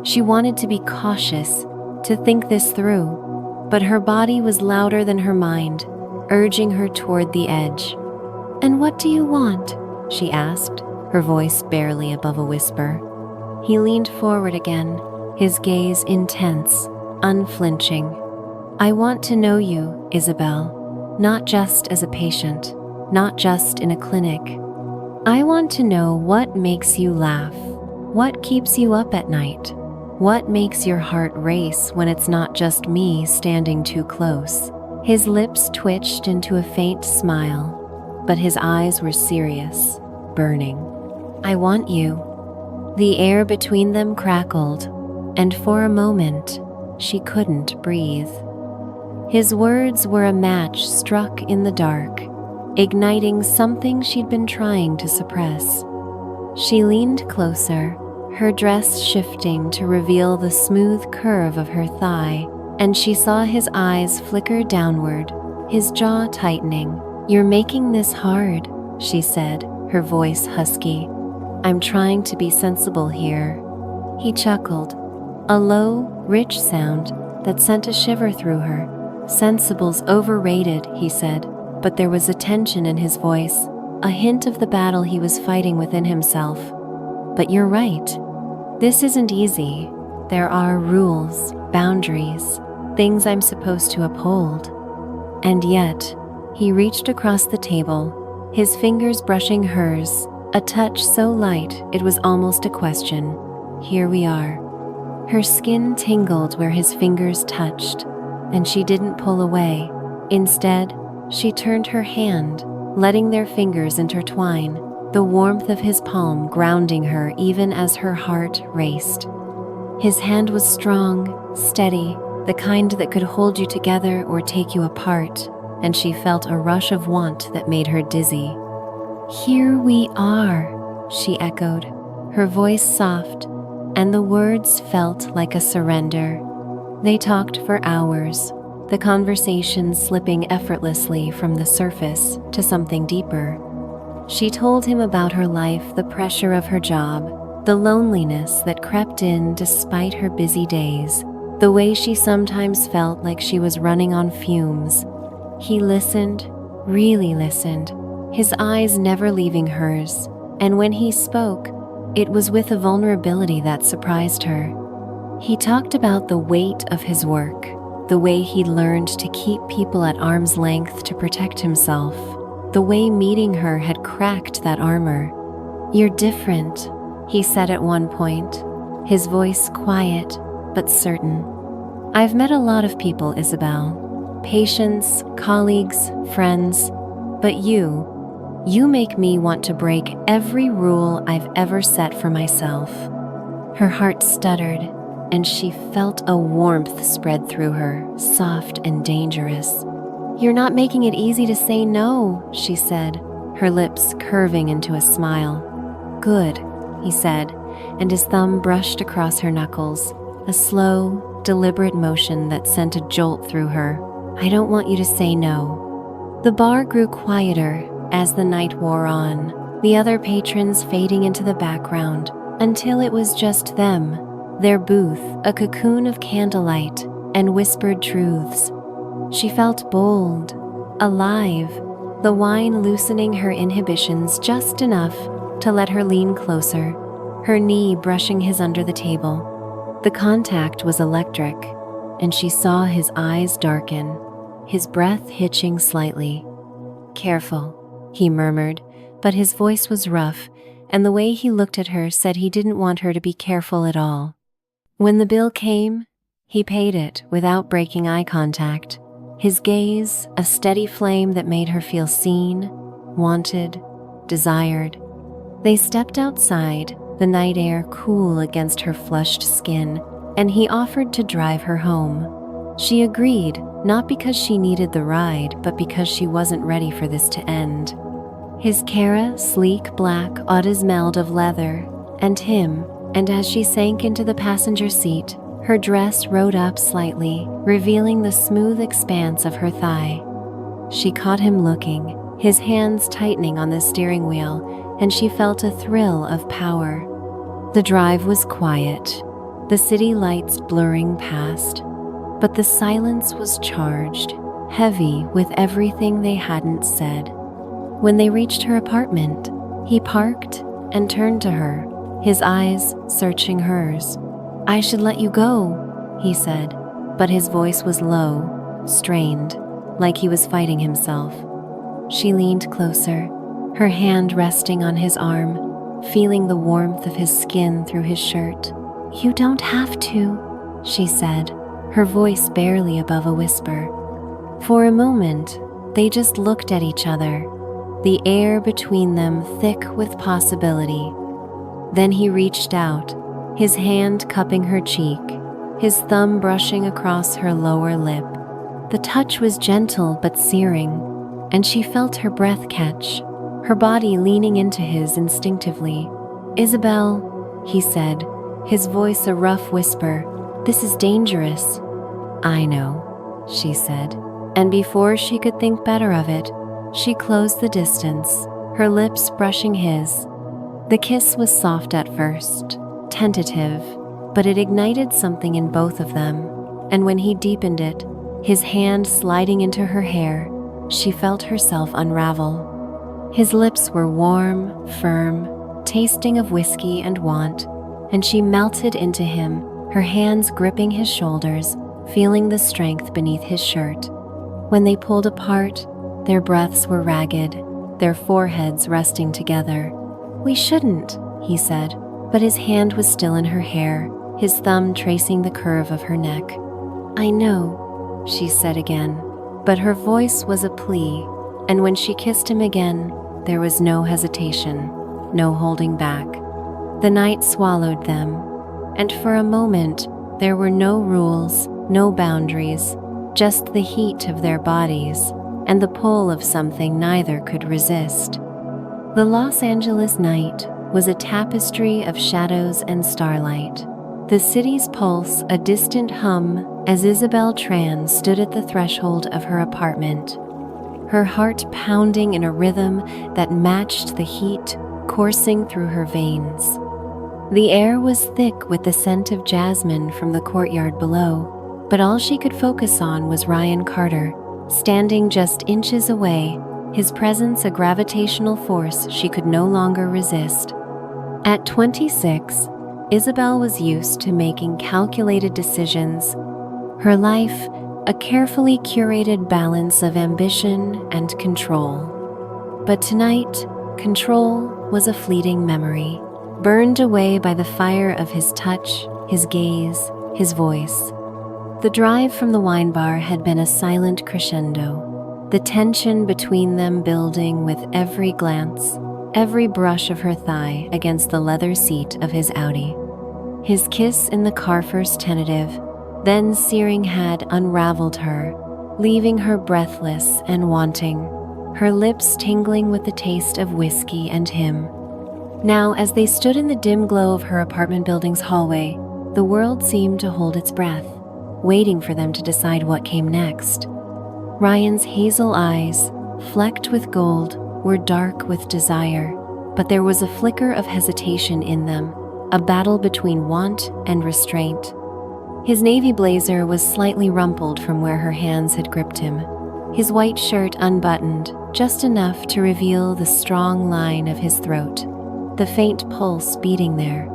She wanted to be cautious, to think this through, but her body was louder than her mind, urging her toward the edge. "And what do you want?" she asked, her voice barely above a whisper. He leaned forward again, his gaze intense, unflinching. "I want to know you, Isabel, not just as a patient, not just in a clinic. I want to know what makes you laugh, what keeps you up at night, what makes your heart race when it's not just me standing too close." His lips twitched into a faint smile, but his eyes were serious, burning. "I want you." The air between them crackled, and for a moment, she couldn't breathe. His words were a match struck in the dark, igniting something she'd been trying to suppress. She leaned closer, her dress shifting to reveal the smooth curve of her thigh, and she saw his eyes flicker downward, his jaw tightening. "You're making this hard," she said, her voice husky. "I'm trying to be sensible here." He chuckled, a low, rich sound that sent a shiver through her. "Sensible's overrated," he said, but there was a tension in his voice, a hint of the battle he was fighting within himself. "But you're right. This isn't easy. There are rules, boundaries, things I'm supposed to uphold." And yet, he reached across the table, his fingers brushing hers, a touch so light it was almost a question. "Here we are." Her skin tingled where his fingers touched, and she didn't pull away. Instead, she turned her hand, letting their fingers intertwine, the warmth of his palm grounding her even as her heart raced. His hand was strong, steady, the kind that could hold you together or take you apart, and she felt a rush of want that made her dizzy. "Here we are," she echoed, her voice soft, and the words felt like a surrender. They talked for hours, the conversation slipping effortlessly from the surface to something deeper. She told him about her life, the pressure of her job, the loneliness that crept in despite her busy days, the way she sometimes felt like she was running on fumes. He listened, really listened, his eyes never leaving hers, and when he spoke, it was with a vulnerability that surprised her. He talked about the weight of his work, the way he'd learned to keep people at arm's length to protect himself, the way meeting her had cracked that armor. "You're different," he said at one point, his voice quiet but certain. "I've met a lot of people, Isabel. Patients, colleagues, friends, but you make me want to break every rule I've ever set for myself." Her heart stuttered, and she felt a warmth spread through her, soft and dangerous. "You're not making it easy to say no," she said, her lips curving into a smile. "Good," he said, and his thumb brushed across her knuckles, a slow, deliberate motion that sent a jolt through her. "I don't want you to say no." The bar grew quieter as the night wore on, the other patrons fading into the background, until it was just them, their booth a cocoon of candlelight and whispered truths. She felt bold, alive, the wine loosening her inhibitions just enough to let her lean closer, her knee brushing his under the table. The contact was electric, and she saw his eyes darken, his breath hitching slightly. "Careful," he murmured, but his voice was rough, and the way he looked at her said he didn't want her to be careful at all. When the bill came, he paid it without breaking eye contact, his gaze a steady flame that made her feel seen, wanted, desired. They stepped outside, the night air cool against her flushed skin, and he offered to drive her home. She agreed, not because she needed the ride, but because she wasn't ready for this to end. His Cara sleek black Autos meld of leather, and him, and as she sank into the passenger seat, her dress rode up slightly, revealing the smooth expanse of her thigh. She caught him looking, his hands tightening on the steering wheel, and she felt a thrill of power. The drive was quiet, the city lights blurring past, but the silence was charged, heavy with everything they hadn't said. When they reached her apartment, he parked and turned to her, his eyes searching hers. "I should let you go," he said, but his voice was low, strained, like he was fighting himself. She leaned closer, her hand resting on his arm, feeling the warmth of his skin through his shirt. "You don't have to," she said, her voice barely above a whisper. For a moment, they just looked at each other, the air between them thick with possibility. Then he reached out, his hand cupping her cheek, his thumb brushing across her lower lip. The touch was gentle but searing, and she felt her breath catch, her body leaning into his instinctively. "Isabel," he said, his voice a rough whisper, "this is dangerous." "I know," she said, and before she could think better of it, she closed the distance, her lips brushing his. The kiss was soft at first, tentative, but it ignited something in both of them, and when he deepened it, his hand sliding into her hair, she felt herself unravel. His lips were warm, firm, tasting of whiskey and want, and she melted into him, her hands gripping his shoulders, feeling the strength beneath his shirt. When they pulled apart, their breaths were ragged, their foreheads resting together. "We shouldn't," he said, but his hand was still in her hair, his thumb tracing the curve of her neck. "I know," she said again, but her voice was a plea, and when she kissed him again, there was no hesitation, no holding back. The night swallowed them, and for a moment, there were no rules, no boundaries, just the heat of their bodies and the pull of something neither could resist. The Los Angeles night was a tapestry of shadows and starlight. The city's pulse a distant hum as Isabel Tran stood at the threshold of her apartment, her heart pounding in a rhythm that matched the heat coursing through her veins. The air was thick with the scent of jasmine from the courtyard below, but all she could focus on was Ryan Carter, standing just inches away, his presence a gravitational force she could no longer resist. At 26, Isabel was used to making calculated decisions, her life a carefully curated balance of ambition and control. But tonight, control was a fleeting memory, burned away by the fire of his touch, his gaze, his voice. The drive from the wine bar had been a silent crescendo, the tension between them building with every glance, every brush of her thigh against the leather seat of his Audi. His kiss in the car first tentative, then searing had unraveled her, leaving her breathless and wanting, her lips tingling with the taste of whiskey and him. Now, as they stood in the dim glow of her apartment building's hallway, the world seemed to hold its breath, waiting for them to decide what came next. Ryan's hazel eyes, flecked with gold, were dark with desire, but there was a flicker of hesitation in them, a battle between want and restraint. His navy blazer was slightly rumpled from where her hands had gripped him, his white shirt unbuttoned, just enough to reveal the strong line of his throat, the faint pulse beating there.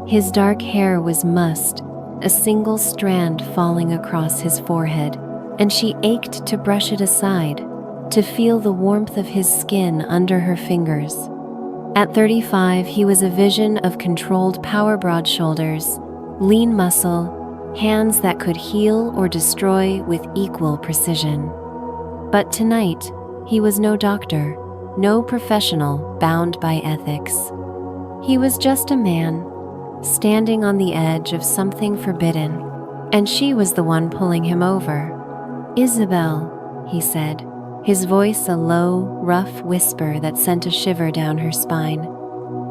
His dark hair was mussed, a single strand falling across his forehead, and she ached to brush it aside, to feel the warmth of his skin under her fingers. At 35, he was a vision of controlled power, broad shoulders, lean muscle, hands that could heal or destroy with equal precision. But tonight, he was no doctor, no professional bound by ethics. He was just a man, standing on the edge of something forbidden, and she was the one pulling him over. "Isabel," he said, his voice a low, rough whisper that sent a shiver down her spine.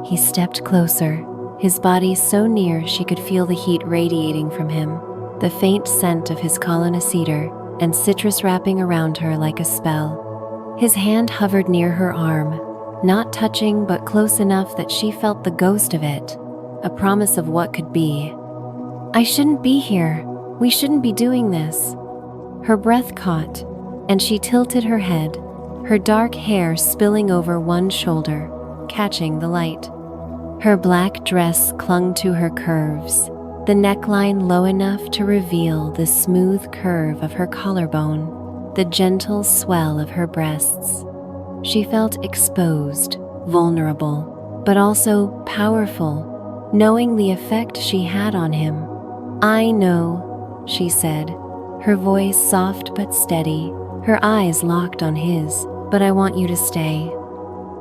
He stepped closer, his body so near she could feel the heat radiating from him, the faint scent of his colonna cedar and citrus wrapping around her like a spell. His hand hovered near her arm, not touching but close enough that she felt the ghost of it, a promise of what could be. "I shouldn't be here. We shouldn't be doing this." Her breath caught, and she tilted her head, her dark hair spilling over one shoulder, catching the light. Her black dress clung to her curves, the neckline low enough to reveal the smooth curve of her collarbone, the gentle swell of her breasts. She felt exposed, vulnerable, but also powerful, knowing the effect she had on him. "I know," she said, her voice soft but steady, her eyes locked on his, "but I want you to stay."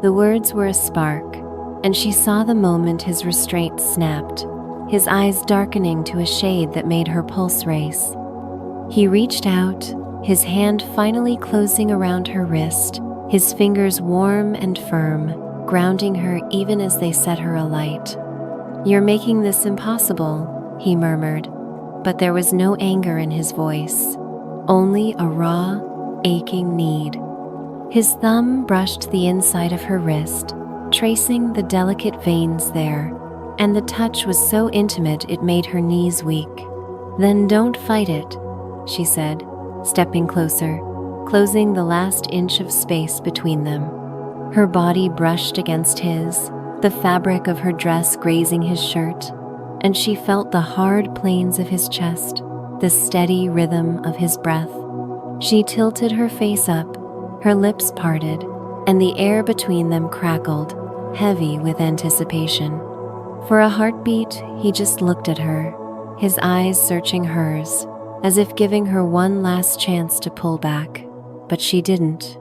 The words were a spark, and she saw the moment his restraint snapped, his eyes darkening to a shade that made her pulse race. He reached out, his hand finally closing around her wrist, his fingers warm and firm, grounding her even as they set her alight. "You're making this impossible," he murmured, but there was no anger in his voice, only a raw, aching need. His thumb brushed the inside of her wrist, tracing the delicate veins there, and the touch was so intimate it made her knees weak. "Then don't fight it," she said, stepping closer, closing the last inch of space between them. Her body brushed against his, the fabric of her dress grazing his shirt, and she felt the hard planes of his chest, the steady rhythm of his breath. She tilted her face up, her lips parted, and the air between them crackled, heavy with anticipation. For a heartbeat, he just looked at her, his eyes searching hers, as if giving her one last chance to pull back. But she didn't.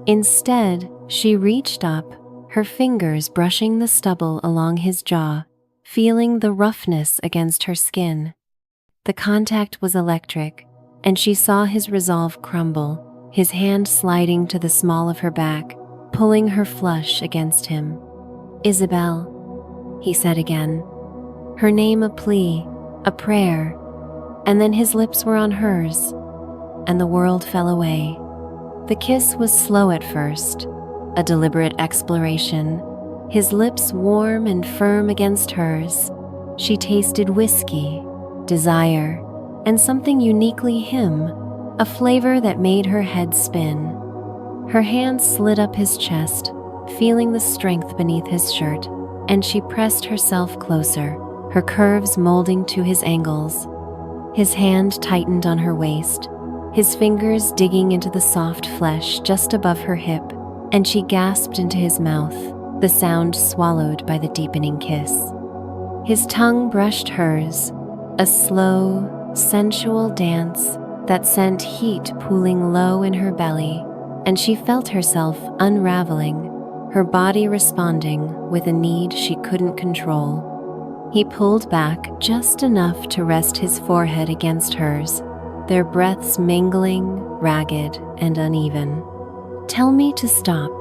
Instead, she reached up, her fingers brushing the stubble along his jaw, feeling the roughness against her skin. The contact was electric, and she saw his resolve crumble, his hand sliding to the small of her back, pulling her flush against him. "Isabel," he said again, her name a plea, a prayer, and then his lips were on hers, and the world fell away. The kiss was slow at first, a deliberate exploration, his lips warm and firm against hers. She tasted whiskey, desire, and something uniquely him, a flavor that made her head spin. Her hand slid up his chest, feeling the strength beneath his shirt, and she pressed herself closer, her curves molding to his angles. His hand tightened on her waist, his fingers digging into the soft flesh just above her hip, and she gasped into his mouth, the sound swallowed by the deepening kiss. His tongue brushed hers, a slow, sensual dance that sent heat pooling low in her belly, and she felt herself unraveling, her body responding with a need she couldn't control. He pulled back just enough to rest his forehead against hers, their breaths mingling, ragged and uneven. "Tell me to stop,"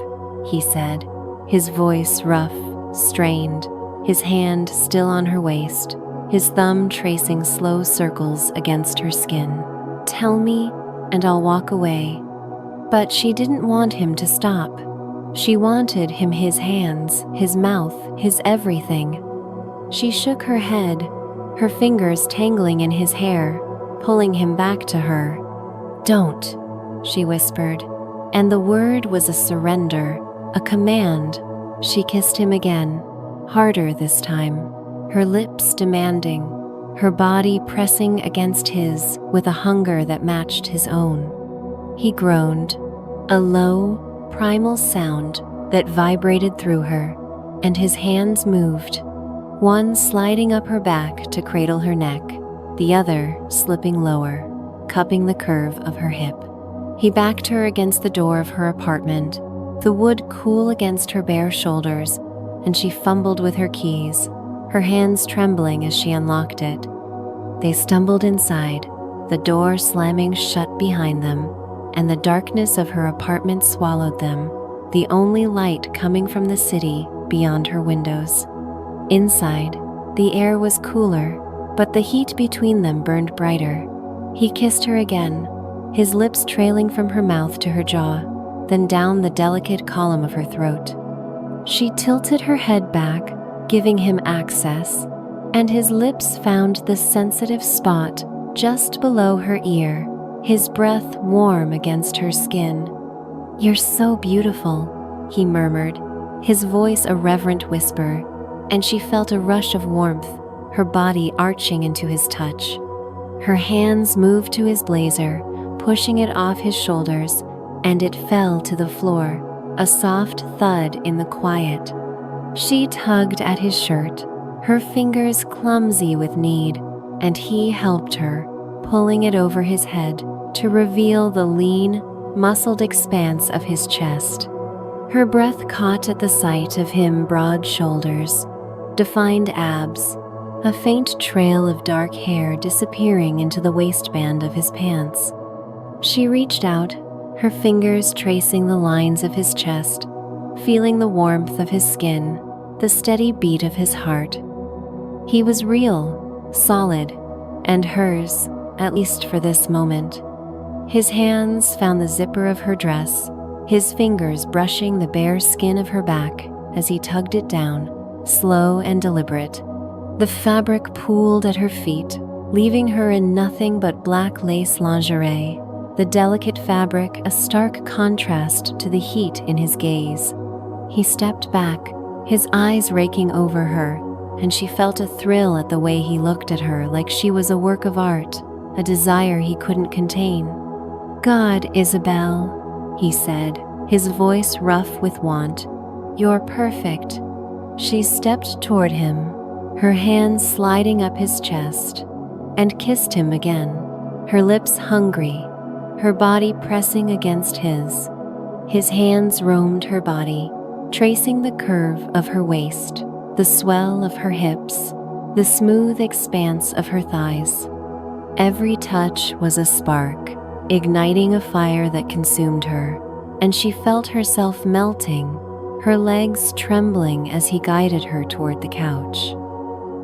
he said, his voice rough, strained, his hand still on her waist, his thumb tracing slow circles against her skin. "Tell me, and I'll walk away." But she didn't want him to stop. She wanted him, his hands, his mouth, his everything. She shook her head, her fingers tangling in his hair, pulling him back to her. "Don't," she whispered, and the word was a surrender, a command. She kissed him again, harder this time, her lips demanding, her body pressing against his with a hunger that matched his own. He groaned, a low, primal sound that vibrated through her, and his hands moved, one sliding up her back to cradle her neck, the other slipping lower, cupping the curve of her hip. He backed her against the door of her apartment, the wood cool against her bare shoulders, and she fumbled with her keys, her hands trembling as she unlocked it. They stumbled inside, the door slamming shut behind them, and the darkness of her apartment swallowed them, the only light coming from the city beyond her windows. Inside, the air was cooler, but the heat between them burned brighter. He kissed her again, his lips trailing from her mouth to her jaw, then down the delicate column of her throat. She tilted her head back, giving him access, and his lips found the sensitive spot just below her ear, his breath warm against her skin. "You're so beautiful," he murmured, his voice a reverent whisper, and she felt a rush of warmth, her body arching into his touch. Her hands moved to his blazer, pushing it off his shoulders, and it fell to the floor, a soft thud in the quiet. She tugged at his shirt, her fingers clumsy with need, and he helped her, pulling it over his head to reveal the lean, muscled expanse of his chest. Her breath caught at the sight of him, broad shoulders, defined abs, a faint trail of dark hair disappearing into the waistband of his pants. She reached out, her fingers tracing the lines of his chest, feeling the warmth of his skin, the steady beat of his heart. He was real, solid, and hers, at least for this moment. His hands found the zipper of her dress, his fingers brushing the bare skin of her back as he tugged it down, slow and deliberate. The fabric pooled at her feet, leaving her in nothing but black lace lingerie, the delicate fabric a stark contrast to the heat in his gaze. He stepped back, his eyes raking over her, and she felt a thrill at the way he looked at her, like she was a work of art, a desire he couldn't contain. "God, Isabel," he said, his voice rough with want. "You're perfect." She stepped toward him, her hands sliding up his chest, and kissed him again, her lips hungry, her body pressing against his. His hands roamed her body, tracing the curve of her waist, the swell of her hips, the smooth expanse of her thighs. Every touch was a spark, igniting a fire that consumed her, and she felt herself melting, her legs trembling as he guided her toward the couch.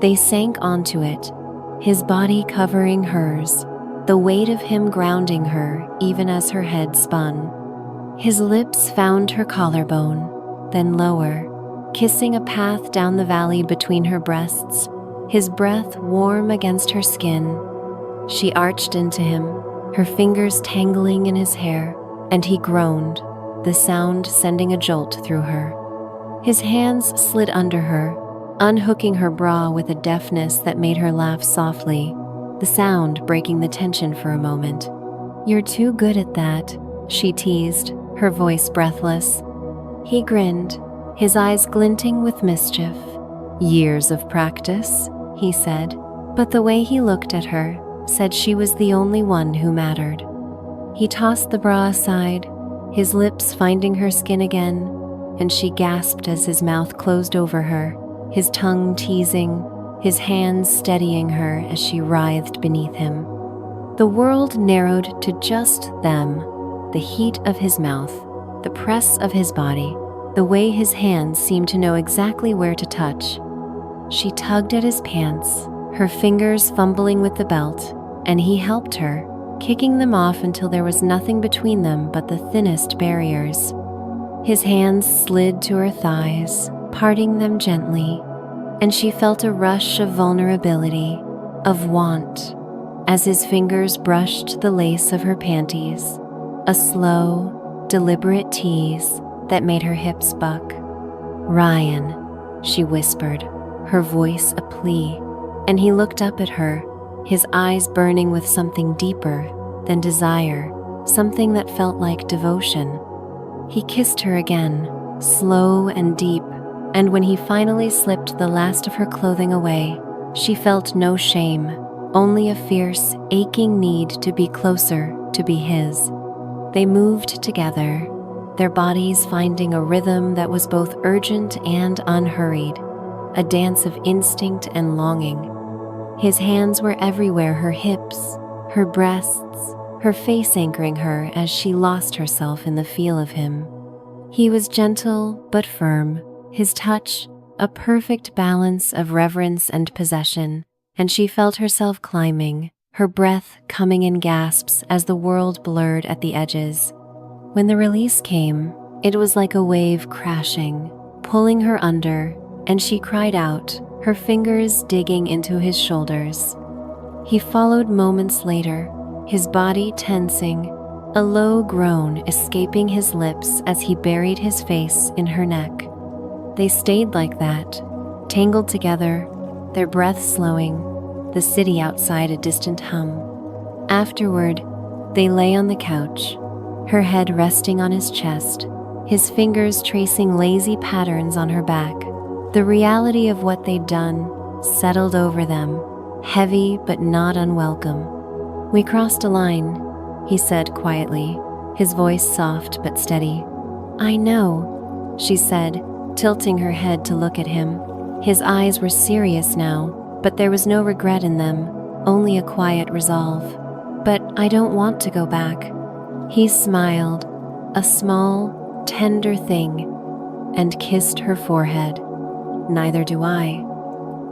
They sank onto it, his body covering hers, the weight of him grounding her even as her head spun. His lips found her collarbone, then lower, kissing a path down the valley between her breasts, his breath warm against her skin. She arched into him, her fingers tangling in his hair, and he groaned, the sound sending a jolt through her. His hands slid under her, unhooking her bra with a deftness that made her laugh softly, the sound breaking the tension for a moment. "You're too good at that," she teased, her voice breathless. He grinned, his eyes glinting with mischief. "Years of practice," he said, but the way he looked at her said she was the only one who mattered. He tossed the bra aside, his lips finding her skin again, and she gasped as his mouth closed over her, his tongue teasing, his hands steadying her as she writhed beneath him. The world narrowed to just them, the heat of his mouth, the press of his body, the way his hands seemed to know exactly where to touch. She tugged at his pants, her fingers fumbling with the belt, and he helped her, kicking them off until there was nothing between them but the thinnest barriers. His hands slid to her thighs, parting them gently, and she felt a rush of vulnerability, of want, as his fingers brushed the lace of her panties, a slow, deliberate tease that made her hips buck. "Ryan," she whispered, her voice a plea, and he looked up at her, his eyes burning with something deeper than desire, something that felt like devotion. He kissed her again, slow and deep, and when he finally slipped the last of her clothing away, she felt no shame, only a fierce, aching need to be closer, to be his. They moved together, their bodies finding a rhythm that was both urgent and unhurried, a dance of instinct and longing. His hands were everywhere, her hips, her breasts, her face anchoring her as she lost herself in the feel of him. He was gentle but firm, his touch a perfect balance of reverence and possession, and she felt herself climbing, her breath coming in gasps as the world blurred at the edges. When the release came, it was like a wave crashing, pulling her under, and she cried out, her fingers digging into his shoulders. He followed moments later, his body tensing, a low groan escaping his lips as he buried his face in her neck. They stayed like that, tangled together, their breath slowing, the city outside a distant hum. Afterward, they lay on the couch, her head resting on his chest, his fingers tracing lazy patterns on her back. The reality of what they'd done settled over them, heavy but not unwelcome. "We crossed a line," he said quietly, his voice soft but steady. "I know," she said, tilting her head to look at him. His eyes were serious now, but there was no regret in them, only a quiet resolve. "But I don't want to go back." He smiled, a small, tender thing, and kissed her forehead. "Neither do I."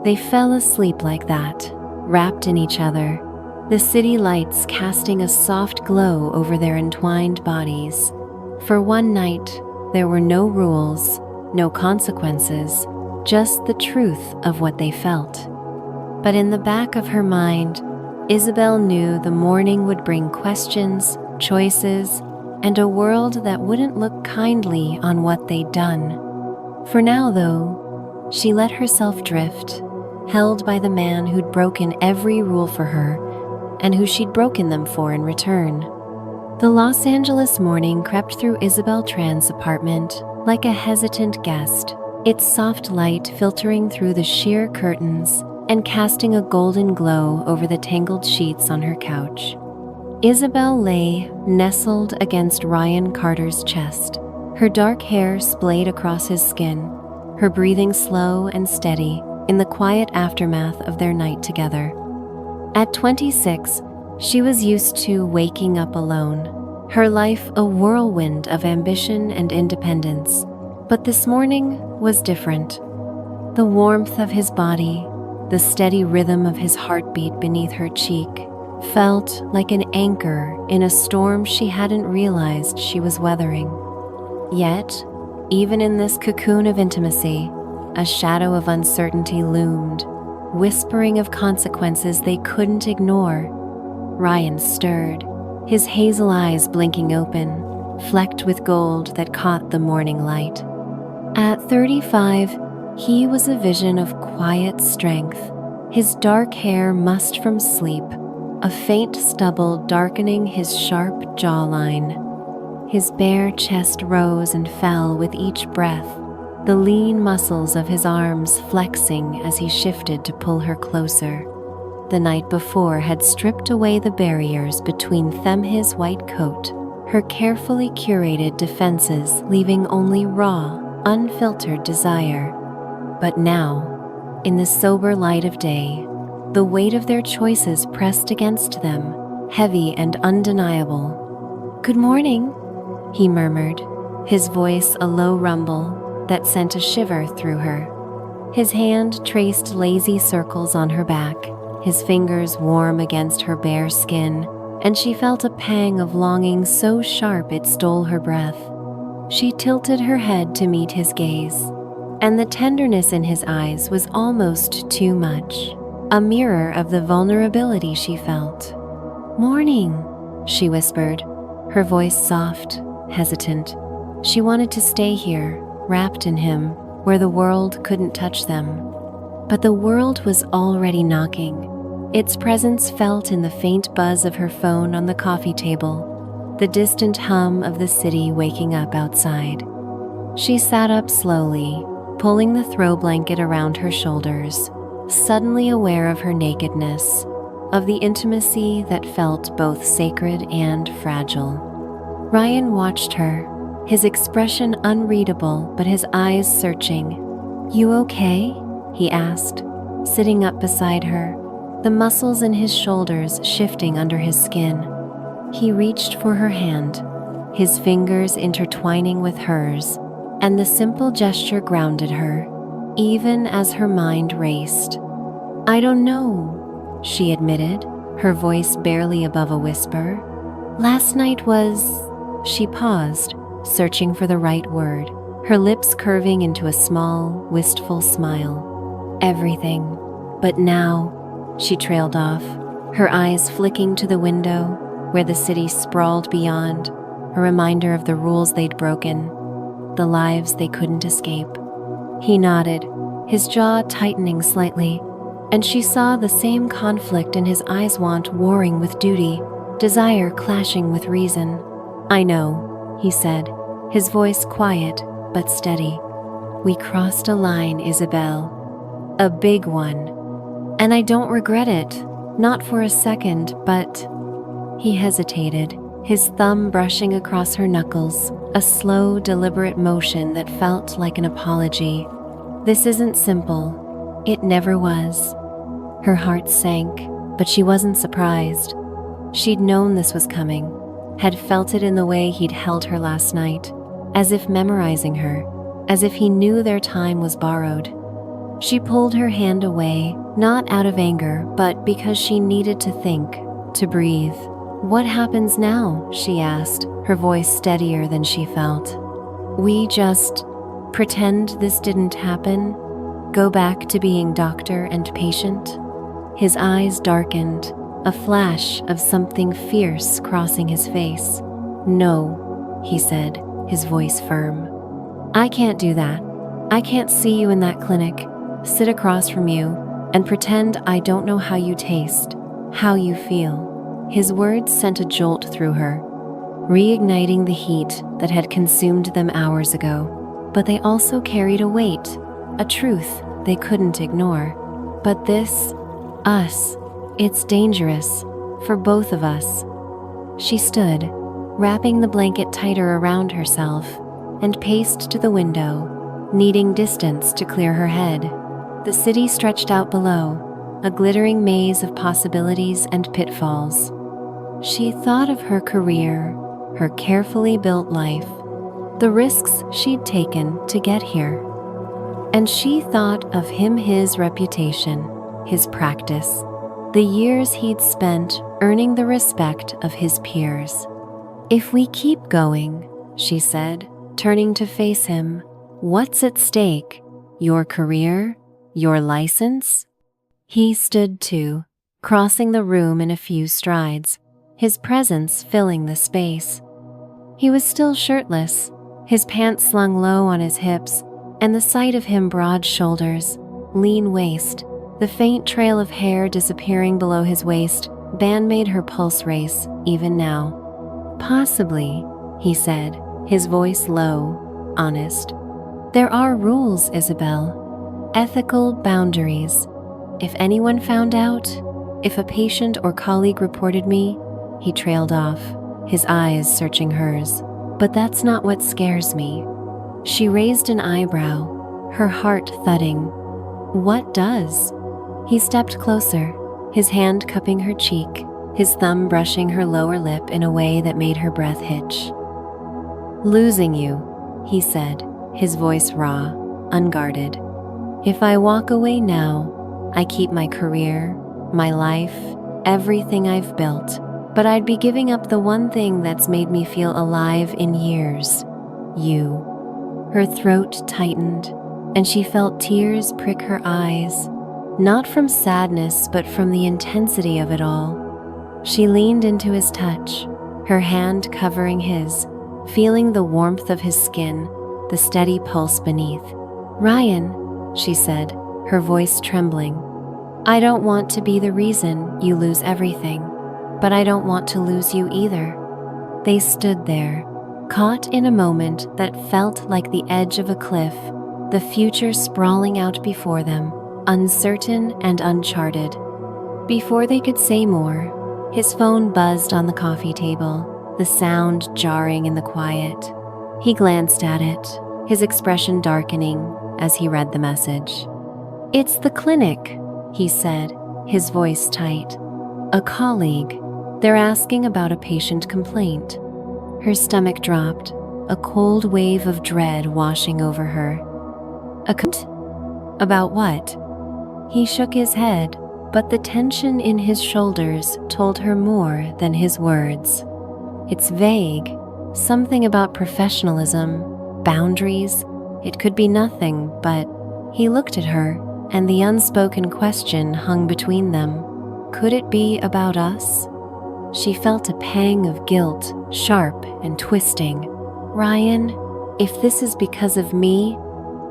They fell asleep like that, wrapped in each other, the city lights casting a soft glow over their entwined bodies. For one night, there were no rules, no consequences, just the truth of what they felt. But in the back of her mind, Isabel knew the morning would bring questions, choices, and a world that wouldn't look kindly on what they'd done. For now, though, she let herself drift, held by the man who'd broken every rule for her and who she'd broken them for in return. The Los Angeles morning crept through Isabel Tran's apartment like a hesitant guest, its soft light filtering through the sheer curtains and casting a golden glow over the tangled sheets on her couch. Isabel lay nestled against Ryan Carter's chest, her dark hair splayed across his skin, her breathing slow and steady in the quiet aftermath of their night together. At 26, she was used to waking up alone, her life a whirlwind of ambition and independence. But this morning was different. The warmth of his body, the steady rhythm of his heartbeat beneath her cheek, felt like an anchor in a storm she hadn't realized she was weathering. Yet, even in this cocoon of intimacy, a shadow of uncertainty loomed, whispering of consequences they couldn't ignore. Ryan stirred, his hazel eyes blinking open, flecked with gold that caught the morning light. At 35, he was a vision of quiet strength, his dark hair mussed from sleep, a faint stubble darkening his sharp jawline. His bare chest rose and fell with each breath, the lean muscles of his arms flexing as he shifted to pull her closer. The night before had stripped away the barriers between them, his white coat, her carefully curated defenses leaving only raw, unfiltered desire. But now, in the sober light of day, the weight of their choices pressed against them, heavy and undeniable. "Good morning," he murmured, his voice a low rumble that sent a shiver through her. His hand traced lazy circles on her back, his fingers warm against her bare skin, and she felt a pang of longing so sharp it stole her breath. She tilted her head to meet his gaze, and the tenderness in his eyes was almost too much, a mirror of the vulnerability she felt. "Morning," she whispered, her voice soft, hesitant. She wanted to stay here, wrapped in him, where the world couldn't touch them. But the world was already knocking, its presence felt in the faint buzz of her phone on the coffee table, the distant hum of the city waking up outside. She sat up slowly, pulling the throw blanket around her shoulders, suddenly aware of her nakedness, of the intimacy that felt both sacred and fragile. Ryan watched her, his expression unreadable but his eyes searching. "You okay?" he asked, sitting up beside her, the muscles in his shoulders shifting under his skin. He reached for her hand, his fingers intertwining with hers, and the simple gesture grounded her, even as her mind raced. "I don't know," she admitted, her voice barely above a whisper. "Last night was..." She paused, searching for the right word. her lips curving into a small, wistful smile. Everything. But now, she trailed off, her eyes flicking to the window where the city sprawled beyond, a reminder of the rules they'd broken, the lives they couldn't escape. He nodded, his jaw tightening slightly, and she saw the same conflict in his eyes, want warring with duty, desire clashing with reason. "I know," he said, his voice quiet but steady. "We crossed a line, Isabel. A big one. And I don't regret it, not for a second, but..." He hesitated, his thumb brushing across her knuckles, a slow, deliberate motion that felt like an apology. "This isn't simple. It never was." Her heart sank, but she wasn't surprised. She'd known this was coming, had felt it in the way he'd held her last night, as if memorizing her, as if he knew their time was borrowed. She pulled her hand away, not out of anger, but because she needed to think, to breathe. "What happens now?" she asked, her voice steadier than she felt. "We just pretend this didn't happen? Go back to being doctor and patient?" His eyes darkened, a flash of something fierce crossing his face. "No," he said, his voice firm. "I can't do that. I can't see you in that clinic, sit across from you, and pretend I don't know how you taste, how you feel." His words sent a jolt through her, reigniting the heat that had consumed them hours ago. But they also carried a weight, a truth they couldn't ignore. "But this, us, it's dangerous, for both of us." She stood, wrapping the blanket tighter around herself, and paced to the window, needing distance to clear her head. The city stretched out below, a glittering maze of possibilities and pitfalls. She thought of her career, her carefully built life, the risks she'd taken to get here. And she thought of him, his reputation, his practice, the years he'd spent earning the respect of his peers. "If we keep going," she said, turning to face him, "what's at stake? Your career? Your license?" He stood too, crossing the room in a few strides, his presence filling the space. He was still shirtless, his pants slung low on his hips, and the sight of him broad shoulders, lean waist, the faint trail of hair disappearing below his waist, band made her pulse race, even now. "Possibly," he said, his voice low, honest. "There are rules, Isabel. Ethical boundaries. If anyone found out, if a patient or colleague reported me..." He trailed off, his eyes searching hers. "But that's not what scares me." She raised an eyebrow, her heart thudding. "What does?" He stepped closer, his hand cupping her cheek, his thumb brushing her lower lip in a way that made her breath hitch. "Losing you," he said, his voice raw, unguarded. "If I walk away now, I keep my career, my life, everything I've built, but I'd be giving up the one thing that's made me feel alive in years. You." Her throat tightened, and she felt tears prick her eyes, not from sadness but from the intensity of it all. She leaned into his touch, her hand covering his, feeling the warmth of his skin, the steady pulse beneath. "Ryan," she said, her voice trembling, "I don't want to be the reason you lose everything, but I don't want to lose you either." They stood there, caught in a moment that felt like the edge of a cliff, the future sprawling out before them, uncertain and uncharted. Before they could say more, his phone buzzed on the coffee table, the sound jarring in the quiet. He glanced at it, his expression darkening as he read the message. "It's the clinic," he said, his voice tight. "A colleague. They're asking about a patient complaint." Her stomach dropped, a cold wave of dread washing over her. "A complaint? About what?" He shook his head, but the tension in his shoulders told her more than his words. "It's vague, something about professionalism, boundaries, It could be nothing, but he looked at her, and the unspoken question hung between them. Could it be about us? She felt a pang of guilt, sharp and twisting. Ryan, if this is because of me,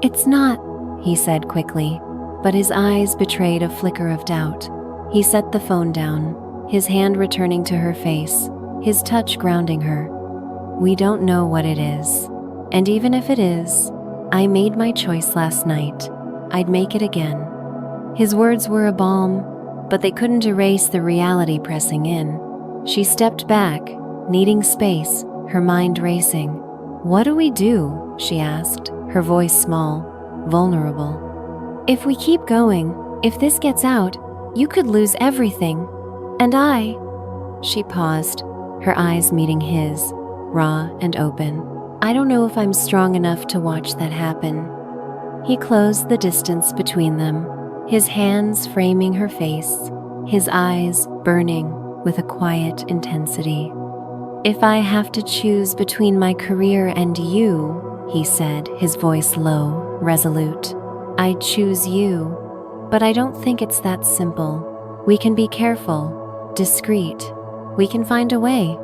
it's not, he said quickly, but his eyes betrayed a flicker of doubt. He set the phone down, his hand returning to her face, his touch grounding her. We don't know what it is, and even if it is, I made my choice last night. I'd make it again. His words were a balm, but they couldn't erase the reality pressing in. She stepped back, needing space, her mind racing. What do we do? She asked, her voice small, vulnerable. If we keep going, if this gets out, you could lose everything. And I... She paused, her eyes meeting his, raw and open. I don't know if I'm strong enough to watch that happen. He closed the distance between them, his hands framing her face, his eyes burning with a quiet intensity. If I have to choose between my career and you, he said, his voice low, resolute, I'd choose you. But I don't think it's that simple. We can be careful, discreet. We can find a way.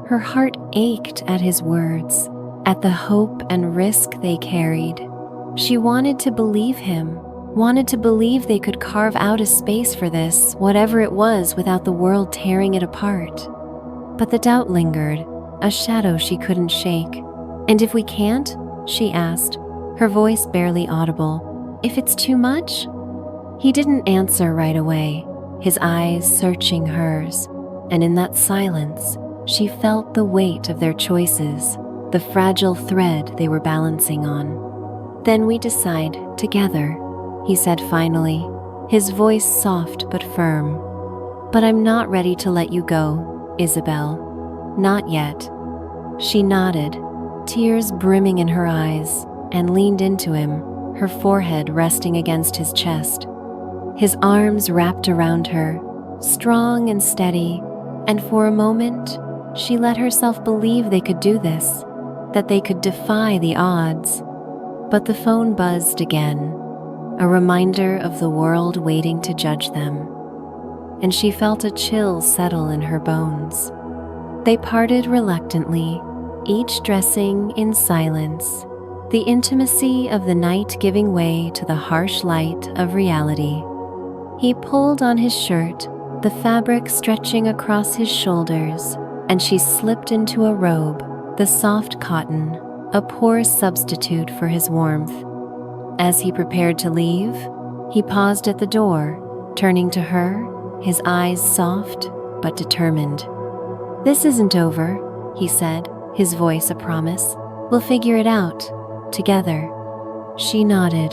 Her heart ached at his words, at the hope and risk they carried. She wanted to believe him, wanted to believe they could carve out a space for this, whatever it was, without the world tearing it apart. But the doubt lingered, a shadow she couldn't shake. And if we can't? She asked, her voice barely audible. If it's too much? He didn't answer right away, his eyes searching hers, and in that silence, she felt the weight of their choices, the fragile thread they were balancing on. Then we decide together, he said finally, his voice soft but firm. But I'm not ready to let you go, Isabel. Not yet. She nodded, tears brimming in her eyes, and leaned into him, her forehead resting against his chest. His arms wrapped around her, strong and steady, and for a moment, she let herself believe they could do this, that they could defy the odds. But the phone buzzed again, a reminder of the world waiting to judge them, and she felt a chill settle in her bones. They parted reluctantly, each dressing in silence, the intimacy of the night giving way to the harsh light of reality. He pulled on his shirt, the fabric stretching across his shoulders, and she slipped into a robe, the soft cotton, a poor substitute for his warmth. As he prepared to leave, he paused at the door, turning to her, his eyes soft but determined. This isn't over, he said, his voice a promise. We'll figure it out, together. She nodded,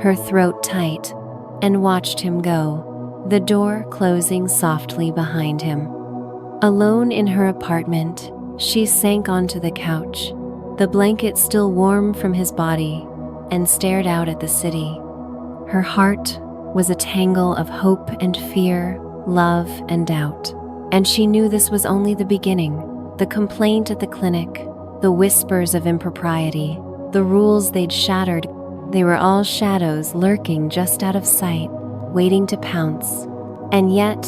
her throat tight, and watched him go, the door closing softly behind him. Alone in her apartment, she sank onto the couch, the blanket still warm from his body, and stared out at the city. Her heart was a tangle of hope and fear, love and doubt, and she knew this was only the beginning. The complaint at the clinic, the whispers of impropriety, the rules they'd shattered, they were all shadows lurking just out of sight, waiting to pounce. And yet,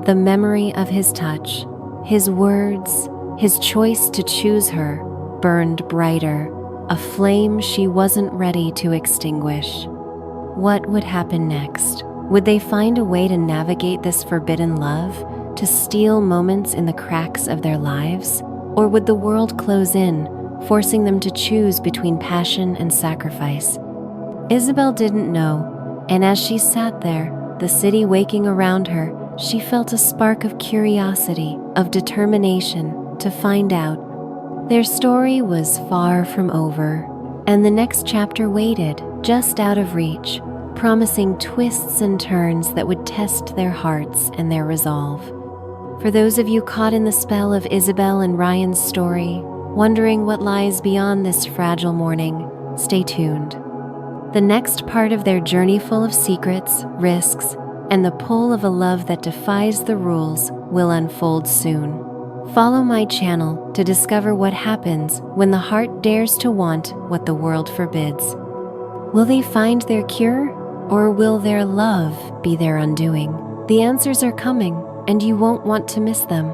the memory of his touch, his words, his choice to choose her, burned brighter, a flame she wasn't ready to extinguish. What would happen next? Would they find a way to navigate this forbidden love, to steal moments in the cracks of their lives? Or would the world close in, forcing them to choose between passion and sacrifice? Isabel didn't know, and as she sat there, the city waking around her, she felt a spark of curiosity, of determination to find out. Their story was far from over, and the next chapter waited, just out of reach, promising twists and turns that would test their hearts and their resolve. For those of you caught in the spell of Isabel and Ryan's story, wondering what lies beyond this fragile morning, stay tuned. The next part of their journey, full of secrets, risks, and the pull of a love that defies the rules, will unfold soon. Follow my channel to discover what happens when the heart dares to want what the world forbids. Will they find their cure, or will their love be their undoing? The answers are coming, and you won't want to miss them.